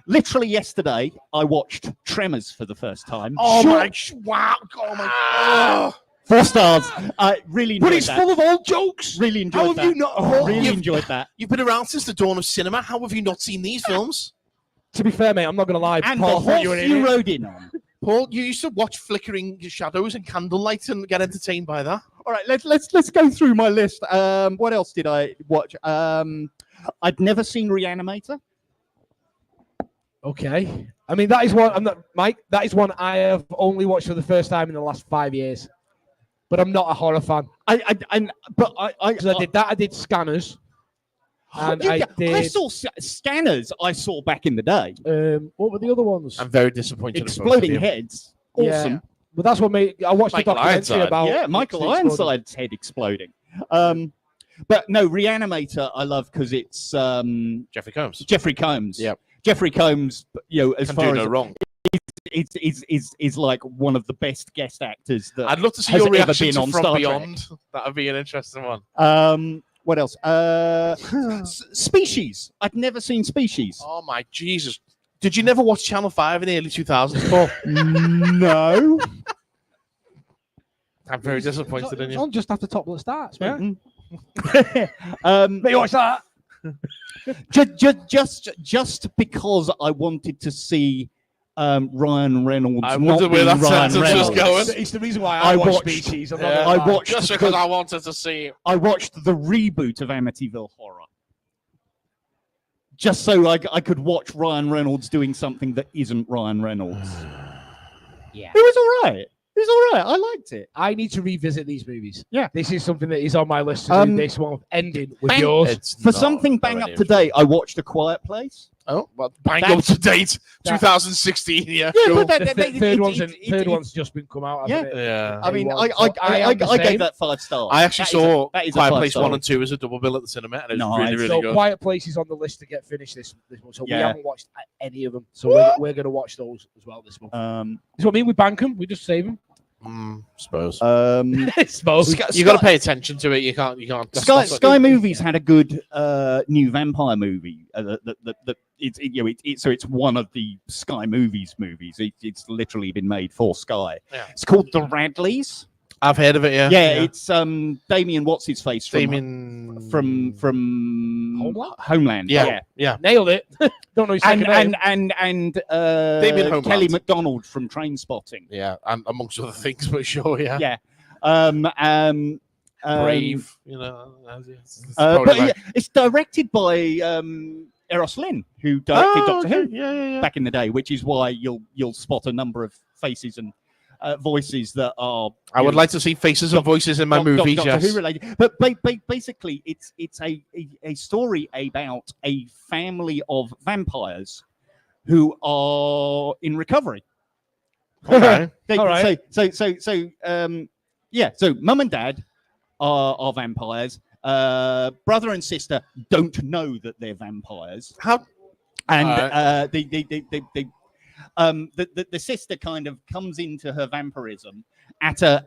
Literally yesterday, I watched Tremors for the first time. Oh my! Wow! Oh my! 4 stars. I really enjoyed that. But it's full of old jokes. Really enjoyed that. How have you not? Really enjoyed that. You've been around since the dawn of cinema. How have you not seen these films? To be fair, mate, I'm not going to lie. And Paul, the horse you rode in on. Paul, you used to watch flickering shadows and candlelight and get entertained by that. All right, let's go through my list. What else did I watch? I'd never seen Reanimator. Okay. I mean, that is one. I'm not, Mike. That is one I have only watched for the first time in the last 5 years. But I'm not a horror fan. I did that. I did Scanners. And I saw Scanners. I saw back in the day. What were the other ones? I'm very disappointed. Exploding Heads. Awesome. Yeah. But that's what made I watched Michael the documentary Ironside. about Michael Ironside's head exploding. But no, Reanimator I love because it's Jeffrey Combs. Jeffrey Combs. Yep. Jeffrey Combs, as Can far do as no wrong. is like one of the best guest actors that I'd love to see has your ever reaction been to on From Star Beyond. That would be an interesting one. Trek. What else? Species. I'd never seen Species. Oh my Jesus! Did you never watch Channel 5 in the early 2000s, Paul? No. I'm very disappointed in It's you. on just after Top of the Stars, man. Maybe watch that. just because I wanted to see Ryan Reynolds. I not wonder where being that Ryan sentence was Reynolds. going. It's the reason why I watched Species. I watched just because I wanted to see it. I watched the reboot of Amityville Horror. Just so I could watch Ryan Reynolds doing something that isn't Ryan Reynolds. Yeah. It was all right. It was all right. I liked it. I need to revisit these movies. Yeah. This is something that is on my list to do this one, ending with yours. For something bang up to date, I watched A Quiet Place. Oh, well, bang up to date, 2016. Yeah, Yeah, cool. but Third one's just been come out. Hasn't it? Yeah. I mean, I I gave that 5 stars. I actually saw that is a Quiet 5 Place star. 1 and 2 as a double bill at the cinema, and it was Nice. really So good. Quiet Place is on the list to get finished this month. So we Yeah. haven't watched any of them. So we're going to watch those as well this month. Um, So I mean, we bank them. We just save them. Suppose. Suppose. You got to pay attention to it. You can't. Sky Movies had a good new vampire movie. So it's one of the Sky Movies movies. It's literally been made for Sky. Yeah. It's called The Radleys. I've heard of it. Yeah. Yeah, it's Damien. What's his face from Homeland. Yeah. Nailed it. Don't know his second name. And Damien Homeland. Kelly MacDonald from Trainspotting. Yeah, and amongst other things, but sure, yeah. Yeah. Brave, you know. It's directed by Eros Lynn, who directed Doctor Who back in the day, which is why you'll spot a number of faces and voices that are. I would like to see faces and voices in my movies. Doctor Yes. Who related, but basically, it's a story about a family of vampires who are in recovery. Okay. All right. So mum and dad are vampires. Brother and sister don't know that they're vampires. How? And the sister kind of comes into her vampirism at a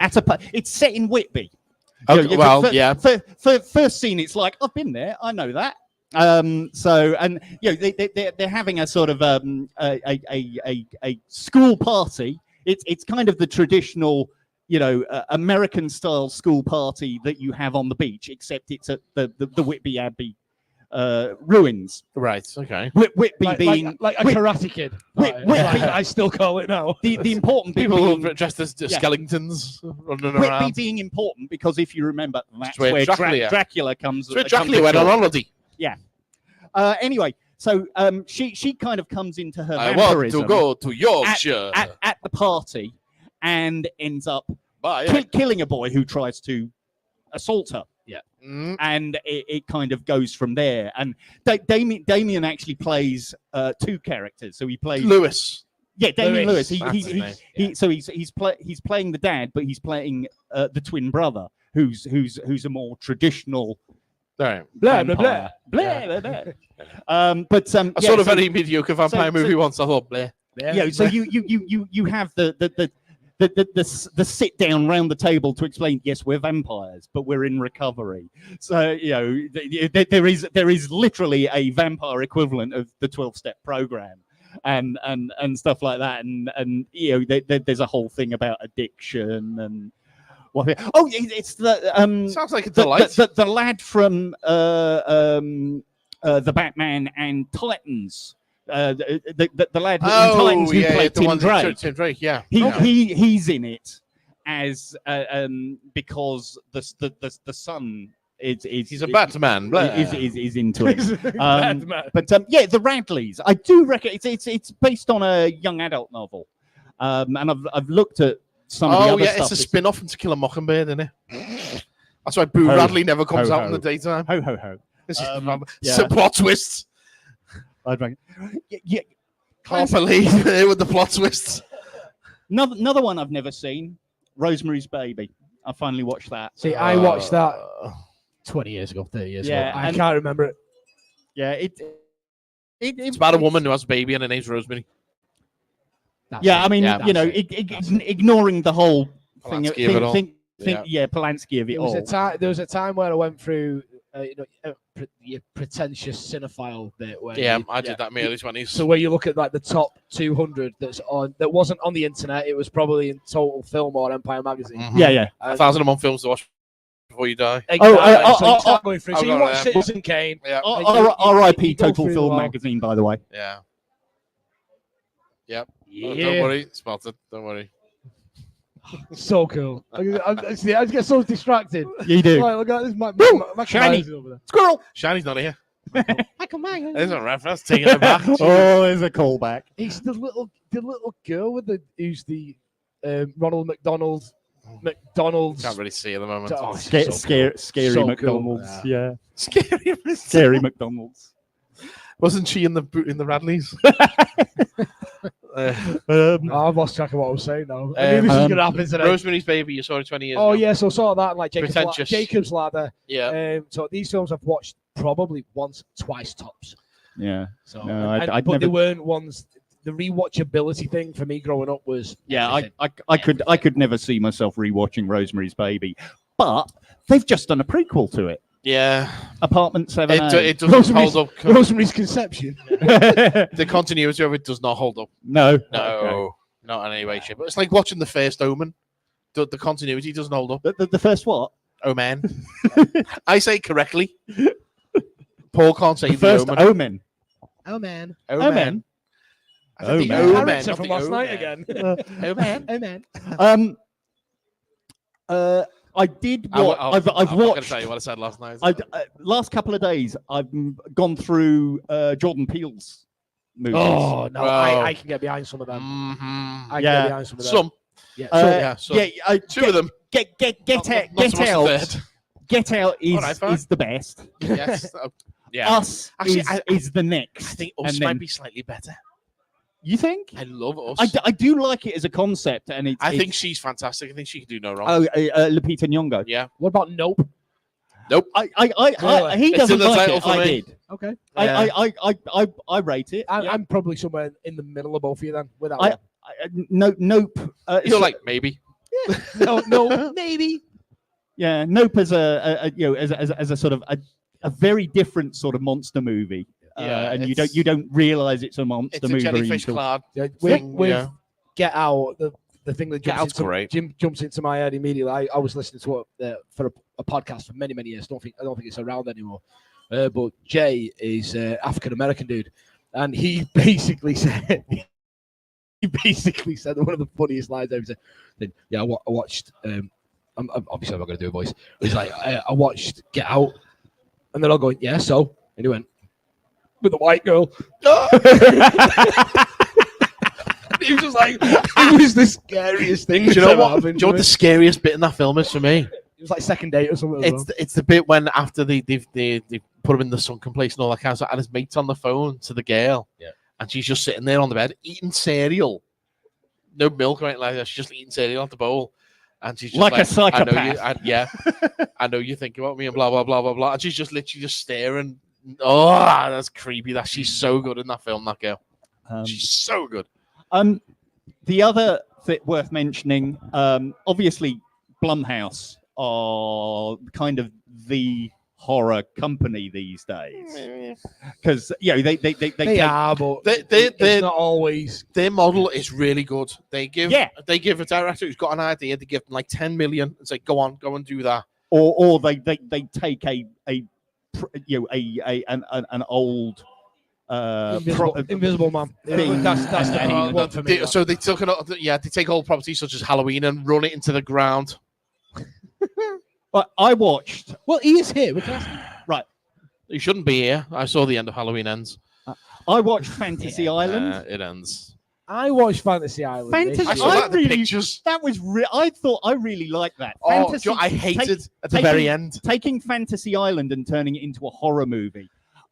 it's set in Whitby. Okay, First scene, it's like, I've been there, I know that. They're having a sort of a school party. It's kind of the traditional, American style school party that you have on the beach, except it's at the Whitby Abbey ruins. Right. Okay. Whitby like being like a Karate Kid. I still call it now. The important bit People being, dressed as skeletons running Whitby around. being important because if you remember, that's where where Dracula- Dracula comes. So Dracula went on holiday. Yeah. Anyway, so she kind of comes into her I vampirism want to go to Yorkshire. at the party and ends up Bye. killing a boy who tries to assault her. Yeah. And it kind of goes from there. And Damien actually plays 2 characters. So he plays Lewis. Yeah, Damien Lewis. That's his name. So he's playing the dad, but he's playing the twin brother, who's a more traditional. Right. Blah blah blah vampire. blah blah. I I saw a very mediocre vampire movie once. I thought, bleh. Yeah. So you have the sit down round the table to explain. Yes, we're vampires, but we're in recovery. So there is literally a vampire equivalent of the 12-step program, and stuff like that, and there's a whole thing about addiction and. Oh, it's the Sounds like a delight. the lad from the Batman and Titans. The lad in Titans who played Tim Drake. Tim Drake, yeah. He's in it as because the son He's a Batman. Is into it. Batman. But the Radleys. I do reckon it's based on a young adult novel, and I've looked at some of the other stuff. It's a spin-off from To Kill a Mockingbird, isn't it? That's why Boo Radley never comes out in the daytime. Ho ho ho. It's a plot twist. I'd reckon. Can't believe it with the plot twists. Another one I've never seen, Rosemary's Baby. I finally watched that. See, I watched that 20 years ago, 30 years ago. I can't remember it. Yeah, it's about a woman who has a baby and her name's Rosemary. I mean, ignoring the whole thing, Polanski of it all. There was a time where I went through, your pretentious cinephile bit. Where I did that in my early 20s. So where you look at like the top 200 that wasn't on the internet, it was probably in Total Film or Empire Magazine. Mm-hmm. Yeah. 1,001 films to watch before you die. Exactly. So you start going through. So you watch Citizen Kane. R.I.P. Total Film Magazine, by the way. Yeah. Yep. Yeah. Oh, don't worry, spotted. Don't worry. So cool. I just get so distracted. You do. Right, look at this. My Shiny. over there. Squirrel. Shiny's not here. Michael Myers. There's a reference. Taking it back. Oh, there's a callback. He's the little girl with who's the Ronald McDonald. Can't really see at the moment. Oh, Scary So McDonald's. cool. Yeah. Scary. McDonald's. Wasn't she in the Radleys? I've lost track of what I was saying now. I knew this was going to happen today. Rosemary's Baby, you saw it 20 years ago. Oh, yeah, so saw that, like Pretentious. Jacob's Ladder. Yeah. So these films I've watched probably once, twice tops. Yeah. So, No, but they weren't ones. The rewatchability thing for me growing up was I could never see myself rewatching Rosemary's Baby, but they've just done a prequel to it. Yeah. Apartment 7. It doesn't hold up. Rosemary's Conception. The continuity of it does not hold up. No. No. Not in any way, shape. But it's like watching the first Omen. The continuity doesn't hold up. The first what? Omen. I say it correctly. Paul can't say The first Omen. Omen. Omen. I said the Omen. Omen, Character not from the last night Omen. again. Omen. I did I'm what I've not going to watched. tell you what I said last night. Last couple of days, I've gone through Jordan Peele's movies. Oh, no. Wow. I can get behind some of them. Mhm. I can Yeah. get behind some of them. Some. Yeah. Some. Two of them. Get Not out! so much the Get out! third. Get Out All right, fine. is the best. Yes. Yeah. Us Actually, is the next. I think And Us then- might be slightly better. You think? I love Us. I do like it as a concept, and it's. I think she's fantastic. I think she can do no wrong. Oh, Lupita Nyong'o. Yeah. What about Nope? Nope. He It's doesn't in the like title it. for I me. did. Okay. I rate it. I'm probably somewhere in the middle of both of you then. With that one. Nope. You're like, maybe. No, maybe. Yeah, Nope as as a sort of a very different sort of monster movie. Yeah, and it's- you don't realize it's a monster It's a movie. jellyfish until- clad Yeah, thing. with Yeah. Get Out, the thing that Get Out's great. jumps into my head immediately. I was listening to it for a podcast for many years. I don't think it's around anymore. But Jay is African American dude, and he basically said that one of the funniest lines ever said. Yeah, I watched. I'm obviously I'm not going to do a voice. But he's like, I watched Get Out, and they're all going, yeah. So, and he went with a white girl. He was just like, it was the scariest thing. Do you know that's ever what? Do happened you know to what the me. scariest bit in that film is for me? It was like second date or something. It's the bit when after they put him in the sunken place and all that kind of stuff, and his mate's on the phone to the girl, and she's just sitting there on the bed eating cereal, no milk or anything like that. She's just eating cereal out the bowl, and she's just Like a psychopath. I know you think about me and blah blah blah blah blah, and she's just literally just staring. Oh, that's creepy. She's so good in that film. That girl, she's so good. The other thing worth mentioning, obviously, Blumhouse are kind of the horror company these days because they are, but it's not always. Their model is really good. They give a director who's got an idea. They give them like 10 million. It's like go and do that. Or they take an old. Invisible Man. That's the one for me. So they took they take old properties such as Halloween and run it into the ground. But I watched. Well, he is here. Right. You shouldn't be here. I saw the end of Halloween ends. I watched Fantasy Island. It ends. I watched Fantasy Island. I saw that in the pictures. That was. I thought I really liked that. Oh, I hated at the very end taking Fantasy Island and turning it into a horror movie.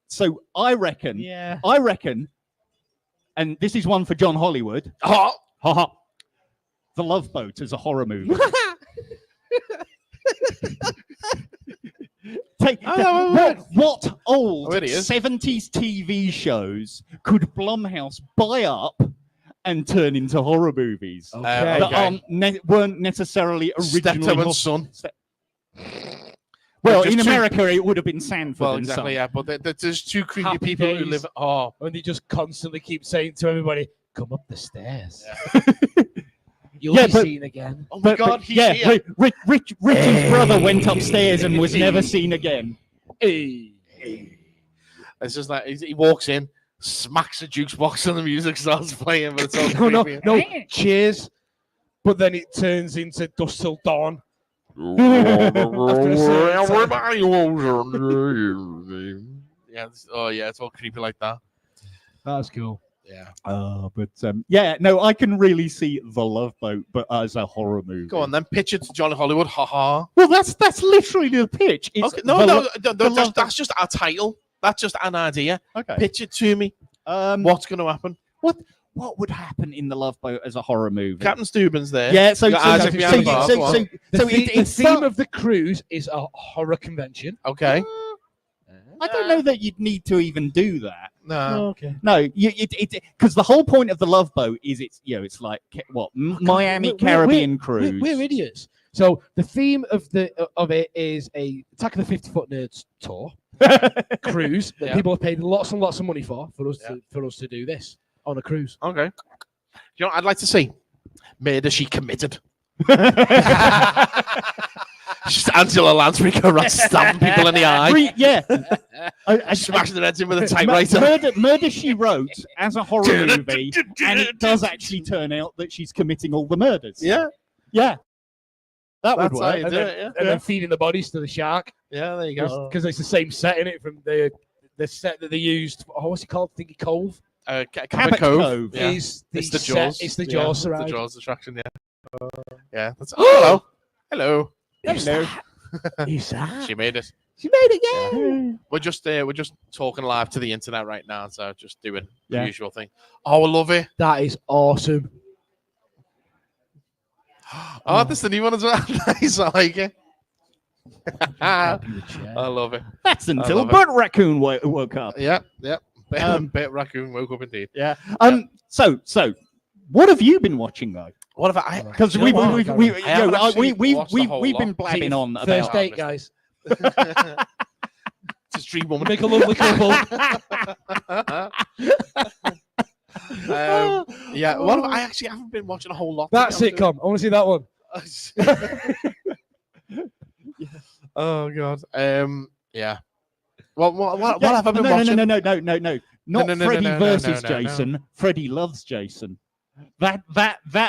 So I reckon, and this is one for John Hollywood. The Love Boat is a horror movie. What old 70s TV shows could Blumhouse buy up and turn into horror movies that weren't necessarily originally Son. Well, in America, it would have been Sanford. Well, exactly, yeah. But there's two creepy Happy people who Days. live. And they just constantly keep saying to everybody, "Come up the stairs. You'll be seen again." Oh my God, he's here. Richard's brother went upstairs and was never seen again. It's just like he walks in. smacks a jukebox and the music starts playing, but it's all no, creepy. no, cheers. But then it turns into Dusk Till Dawn. Yeah, it's all creepy like that. That's cool. Yeah. I can really see The Love Boat, but as a horror movie. Go on then, pitch it to John Hollywood. Ha ha. Well, that's literally the pitch. It's That's just our title. That's just an idea. Okay. Pitch it to me. What's going to happen? What would happen in The Love Boat as a horror movie? Captain Steuben's there. Yeah, the theme of the cruise is a horror convention. Okay. I don't know that you'd need to even do that. No. Okay. No, because the whole point of The Love Boat is it's like Miami Caribbean cruise. We're idiots. So the theme of it is a Attack of the 50-Foot Nerds tour cruise that people have paid lots and lots of money for us to do this on a cruise. Okay. You know what I'd like to see? Murder She Committed. Just Angela Lansbury go around stabbing people in the eye. Smashing their heads in with a typewriter. Murder She Wrote as a horror movie, and it does actually turn out that she's committing all the murders. Yeah. That would work. And then feeding the bodies to the shark. Yeah, there you go. Because it's the same set in it from the set that they used. What's it called? Thingy Cove. Cabot Cove. Yeah. It's the Jaws. It's the Jaws ride. The Jaws attraction. Yeah. Yeah. Hello. Hello. Hello. Who's that? She made it. She made it. Yeah. We're just talking live to the internet right now, so just doing the usual thing. Oh, I love it. That is awesome. Oh, that's the new one as well. Nice, I like it. I love it. That's until Bert Raccoon woke up. Yeah. Bert Raccoon woke up indeed. Yeah. So what have you been watching though? What have I? Because we've been blabbing on about first date, guys. It's a street woman. Make a lovely couple. I actually haven't been watching a whole lot. That sitcom. I want to see that one. Oh god. Yeah. What have I been watching? No. Not Freddy versus Jason. Freddy loves Jason. That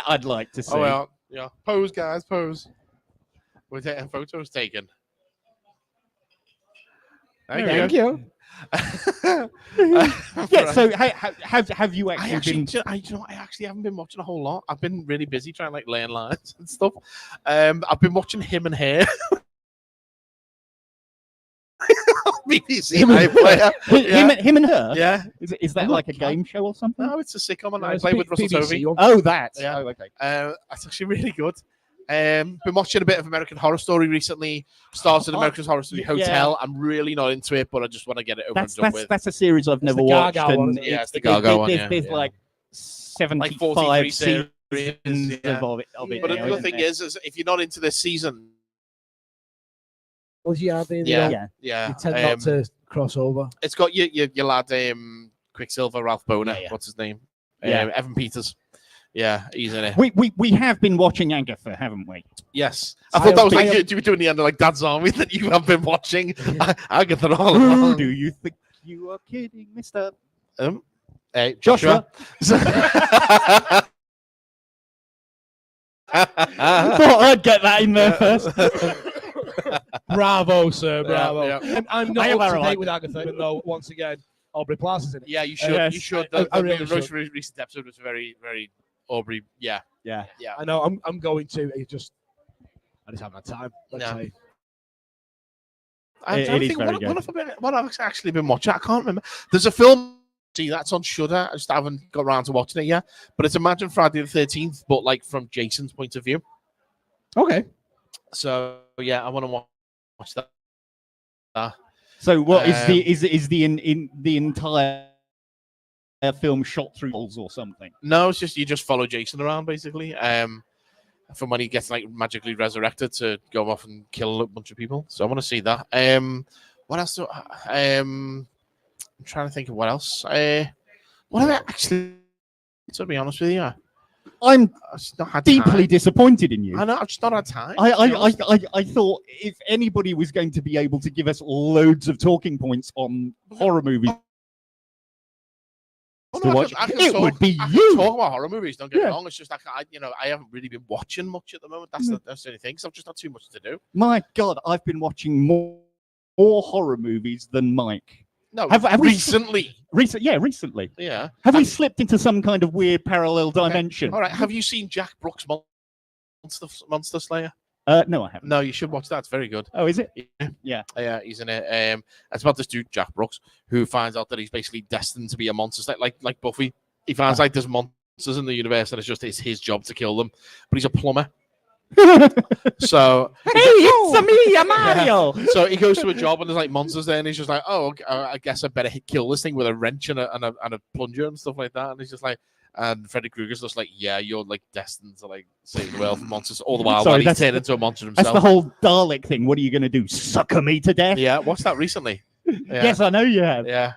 I'd like to see. Oh well, yeah. Pose, guys, pose. We're getting photos taken. Thank you. So have you actually been? I actually haven't been watching a whole lot. I've been really busy trying to learn lines and stuff. I've been watching Him and Her. BBC iPlayer. Him and Her. Yeah. Is that like a game show or something? No, it's a sitcom on iPlayer with Russell Tovey. Oh, that. Yeah. Oh, okay. That's actually really good. Been watching a bit of American Horror Story recently. Started American Horror Story Hotel. Yeah. I'm really not into it, but I just want to get it over and done with. That's a series I've never watched. It's the Gaga one. There's like 75 seasons of it. But the other thing is if you're not into this season, you tend not to cross over. It's got your lad Quicksilver, Ralph Boner. What's his name? Evan Peters. Yeah, he's in it. We have been watching Agatha, haven't we? Yes. I thought that was like you were doing the end of like Dad's Army that you have been watching Agatha all along. Who do you think you are kidding, Mr. Hey, Joshua. I thought I'd get that in there first. Bravo, sir. Bravo. Yeah. I'm not up to date with Agatha, even though once again Aubrey Plaza's in it. Yeah, you should. You should. The most recent episode was very, very Aubrey. Yeah. I know. I'm going to. I just haven't had time. I'm trying to think what I've actually been watching. I can't remember. There's a film. See, that's on Shudder. I just haven't got around to watching it yet. But it's Imagine Friday the 13th, but like from Jason's point of view. Okay. So yeah, I want to watch that. So what is the entire film shot through walls or something? No, it's just you just follow Jason around basically. From when he gets like magically resurrected to go off and kill a bunch of people. So I want to see that. What else? I'm trying to think of what else. What have I actually? To be honest with you, I'm deeply disappointed in you. I know. I've just not had time. I thought if anybody was going to be able to give us loads of talking points on horror movies to watch. It would be I you. can talk about horror movies. Don't get me wrong. It's just like I haven't really been watching much at the moment. That's the only thing. So I've just not too much to do. My God, I've been watching more horror movies than Mike. No, have recently. Recently. Yeah. Have we slipped into some kind of weird parallel dimension? All right. Have you seen Jack Brooks' Monster Slayer? No, I haven't. No, you should watch that. It's very good. Oh, is it? Yeah. Yeah, he's in it. It's about this dude, Jack Brooks, who finds out that he's basically destined to be a monster slayer, like Buffy. He finds like there's monsters in the universe, and it's his job to kill them. But he's a plumber. So hey, it's me, Mario. Yeah. So he goes to a job and there's like monsters there, and he's just like, oh, I guess I better kill this thing with a wrench and a plunger and stuff like that. And he's just like, and Freddy Krueger's just like, yeah, you're like destined to like save the world from monsters. All the while, he's turned into a monster himself. That's the whole Dalek thing. What are you going to do? Sucker me to death? Yeah, watched that recently. Yeah. Yes, I know you have. Yeah.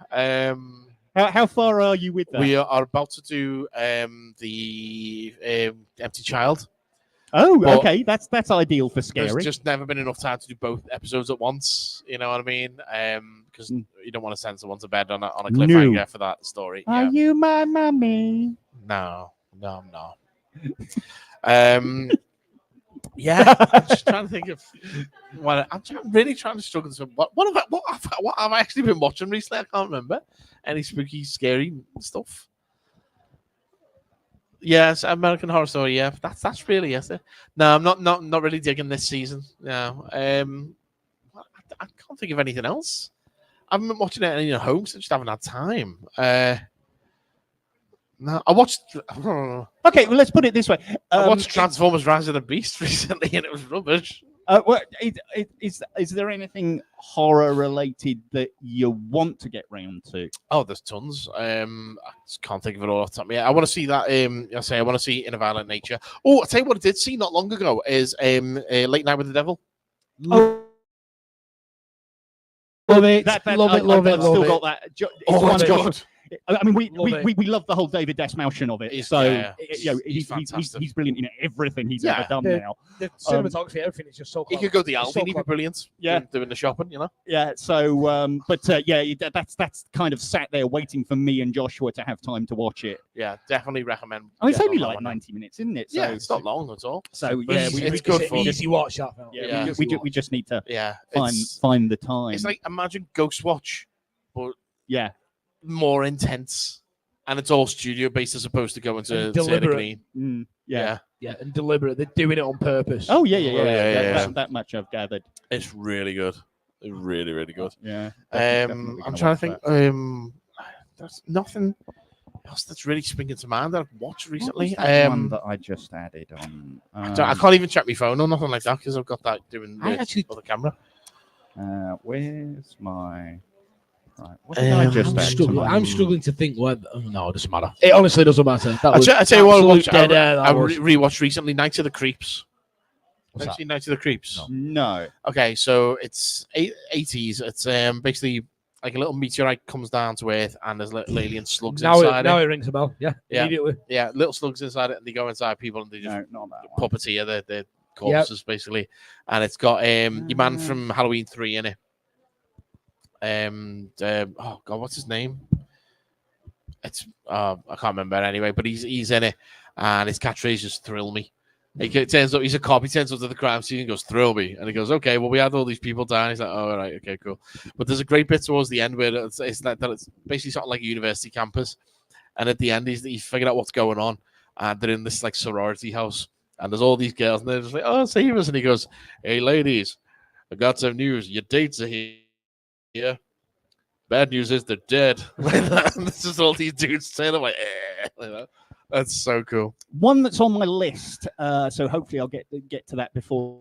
How far are you with that? We are about to do the Empty Child. Oh, okay. That's ideal for scary. There's just never been enough time to do both episodes at once. You know what I mean? Because you don't want to send someone to bed on a cliffhanger for that story. Are you my mummy? No, I'm not. Yeah, I'm just trying to think of what really trying to struggle to. What have I actually been watching recently? I can't remember any spooky, scary stuff. Yes, American Horror Story. Yeah, that's really it. No, I'm not really digging this season. No, I can't think of anything else. I haven't been watching it in home, so I just haven't had time. No, I watched. Okay, well, let's put it this way. I watched Transformers: Rise of the Beast recently, and it was rubbish. Is there anything horror related that you want to get round to? Oh, there's tons. I just can't think of it all off the top of my head. I want to see that. I want to see In a Violent Nature. Oh, I'll tell you what I did see not long ago is Late Night with the Devil. Love it. Love it. I've still got that. Oh, that's good. I mean, we love the whole David Desmalchian of it. He's brilliant in everything he's ever done now. The cinematography, everything is just so. He could go the Alvin. He'd be brilliant. Yeah, doing the shopping, Yeah. So, that's kind of sat there waiting for me and Joshua to have time to watch it. Yeah, definitely recommend. I mean, it's only like 90 minutes, isn't it? So yeah, it's not long at all. So yeah, it's good for easy watch. That film. Yeah, we just need to find the time. It's like imagine Ghostwatch, but yeah. more intense, and it's all studio based as opposed to going to deliberate. Yeah, and deliberate. They're doing it on purpose. Oh yeah. That much I've gathered. It's really good. It's really, really good. Yeah. I'm trying to think. There's nothing else that's really springing to mind that I've watched recently. One that I just added on. I can't even check my phone or nothing like that because I've got that doing the other camera. Where's my? Right. What did I just I'm struggling to think what. Oh, no, it doesn't matter. It honestly doesn't matter. I tell you what, I rewatched recently. Night of the Creeps. Have you seen Night of the Creeps? No. Okay, so it's 80s. It's basically like a little meteorite comes down to Earth, and there's little alien slugs inside it. Now it rings a bell. Yeah, immediately. Yeah, little slugs inside it, and they go inside people, and they just puppeteer their corpses basically. And it's got your man from Halloween 3 in it. Oh god, what's his name? It's I can't remember anyway, but he's in it, and his catchphrase is "thrill me." He turns up, he's a cop. He turns up to the crime scene and goes, "Thrill me," and he goes, "Okay, well, we had all these people down." He's like, "Oh, all right, okay, cool." But there's a great bit towards the end where it's basically sort of like a university campus, and at the end he's figured out what's going on, and they're in this like sorority house, and there's all these girls, and they're just like, "Oh, save us!" And he goes, "Hey, ladies, I got some news. Your dates are here. Yeah. Bad news is they're dead." This is all these dudes saying. I'm like that. That's so cool. One that's on my list. So hopefully I'll get to that before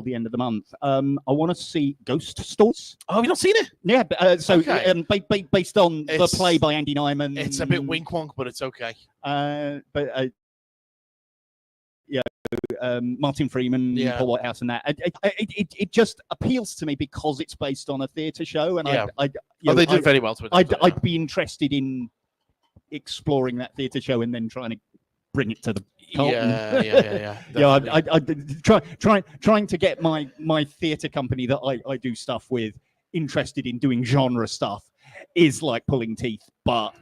the end of the month. I want to see Ghost Stories. Oh, have you not seen it? Yeah. Based on the play by Andy Nyman. It's a bit wink wonk, but it's okay. Martin Freeman, Paul Whitehouse, and that it just appeals to me because it's based on a theatre show, and they did very well to it. I'd be interested in exploring that theatre show and then trying to bring it to the Carlton. I'd trying to get my theatre company that I do stuff with interested in doing genre stuff is like pulling teeth. But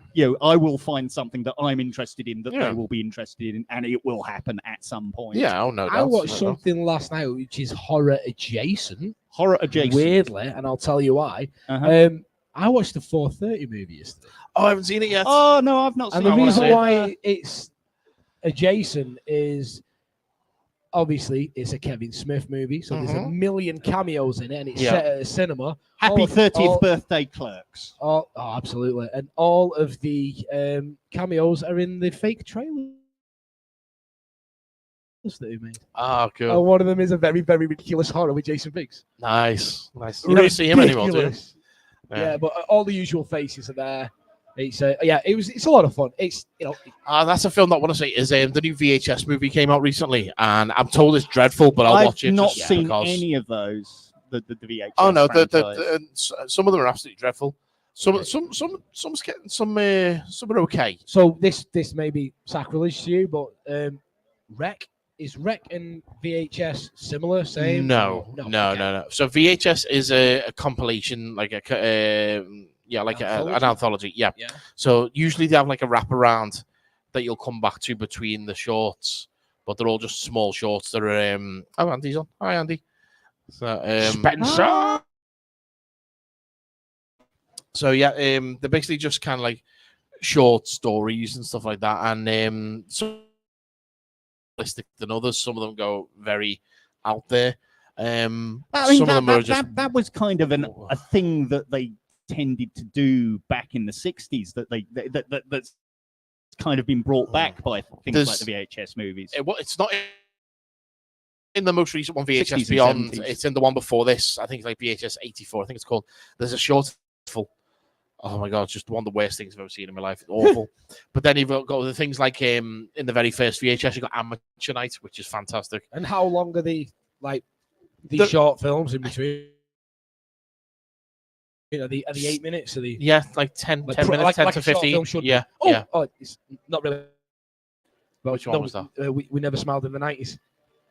I will find something that I'm interested in that they will be interested in, and it will happen at some point. Yeah, oh no. I watched something last night which is horror adjacent. Weirdly, and I'll tell you why. I watched the 4:30 movie yesterday. Oh, I haven't seen it yet. Oh no, I've not seen it. And the reason why it's adjacent is obviously it's a Kevin Smith movie, so there's a million cameos in it, and it's set at a cinema. Happy 30th birthday, Clerks. Oh, absolutely. And all of the cameos are in the fake trailers that he made. Oh, cool. One of them is a very, very ridiculous horror with Jason Biggs. Nice. You never see him anymore, do you? Yeah, but all the usual faces are there. It's it's a lot of fun. It's that's a film that I want to say is the new VHS movie came out recently, and I'm told it's dreadful, but I'll watch it. I've not seen any of those. The VHS. Oh no, some of them are absolutely dreadful. Some are okay. So this may be sacrilege to you, but Rec and VHS similar? Same? No. So VHS is a compilation, like an anthology. Yeah. So usually they have like a wraparound that you'll come back to between the shorts, but they're all just small shorts that are. Oh, Andy's on. Hi, Andy. So, Spencer. So they're basically just kind of like short stories and stuff like that, and some than others. Some of them go very out there. Some of them are just that was kind of a thing that they tended to do back in the 60s. That's kind of been brought back by things like the VHS movies. It's not in the most recent one, VHS 60s Beyond. 70s. It's in the one before this. I think it's like VHS 84. I think it's called. There's a short. Oh my god, it's just one of the worst things I've ever seen in my life. It's awful. But then you've got the things like in the very first VHS, you got Amateur Night, which is fantastic. And how long are the short films in between? Are the 8 minutes? Like 10 minutes, 10 to 15. Yeah. It's not really. Which one was that? We Never Smiled in the 90s.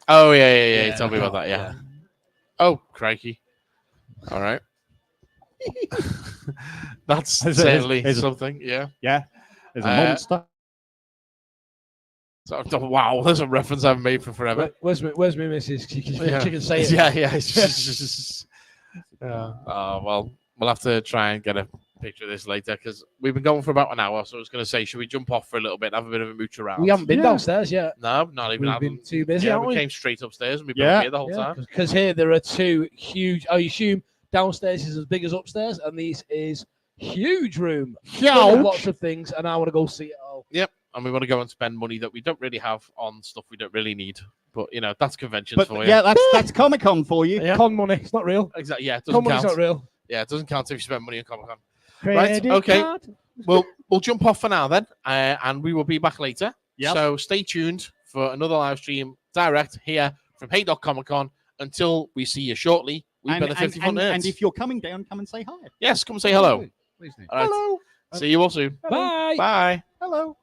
Oh yeah. You told me about that. Yeah. Oh crikey! All right. That's certainly something. Yeah. There's a monster. So, wow, there's a reference I've made for forever. Where's my missus? She can say it. Yeah. Well, we'll have to try and get a picture of this later because we've been going for about an hour. So I was going to say, should we jump off for a little bit and have a bit of a mooch around? We haven't been downstairs yet. No, not even. We've been too busy. Yeah, we came straight upstairs and we've been here the whole time. Because here there are two huge. I assume downstairs is as big as upstairs, and this is huge room. Lots of things, and I want to go see it all. Yep, and we want to go and spend money that we don't really have on stuff we don't really need. But that's conventions for you. Yeah, that's Comic-Con for you. Yeah. Con money, it's not real. Exactly. Yeah, it doesn't count. It's not real. Yeah, it doesn't count if you spend money on Comic-Con. Credit right. Okay. card. We'll jump off for now then, and we will be back later. Yep. So stay tuned for another live stream direct here from Haydock Comic-Con. Until we see you shortly. We've been the 51 Nerds. And if you're coming down, come and say hi. Yes, come and say hello. Please do. All right. Hello. See you all soon. Bye. Bye. Hello.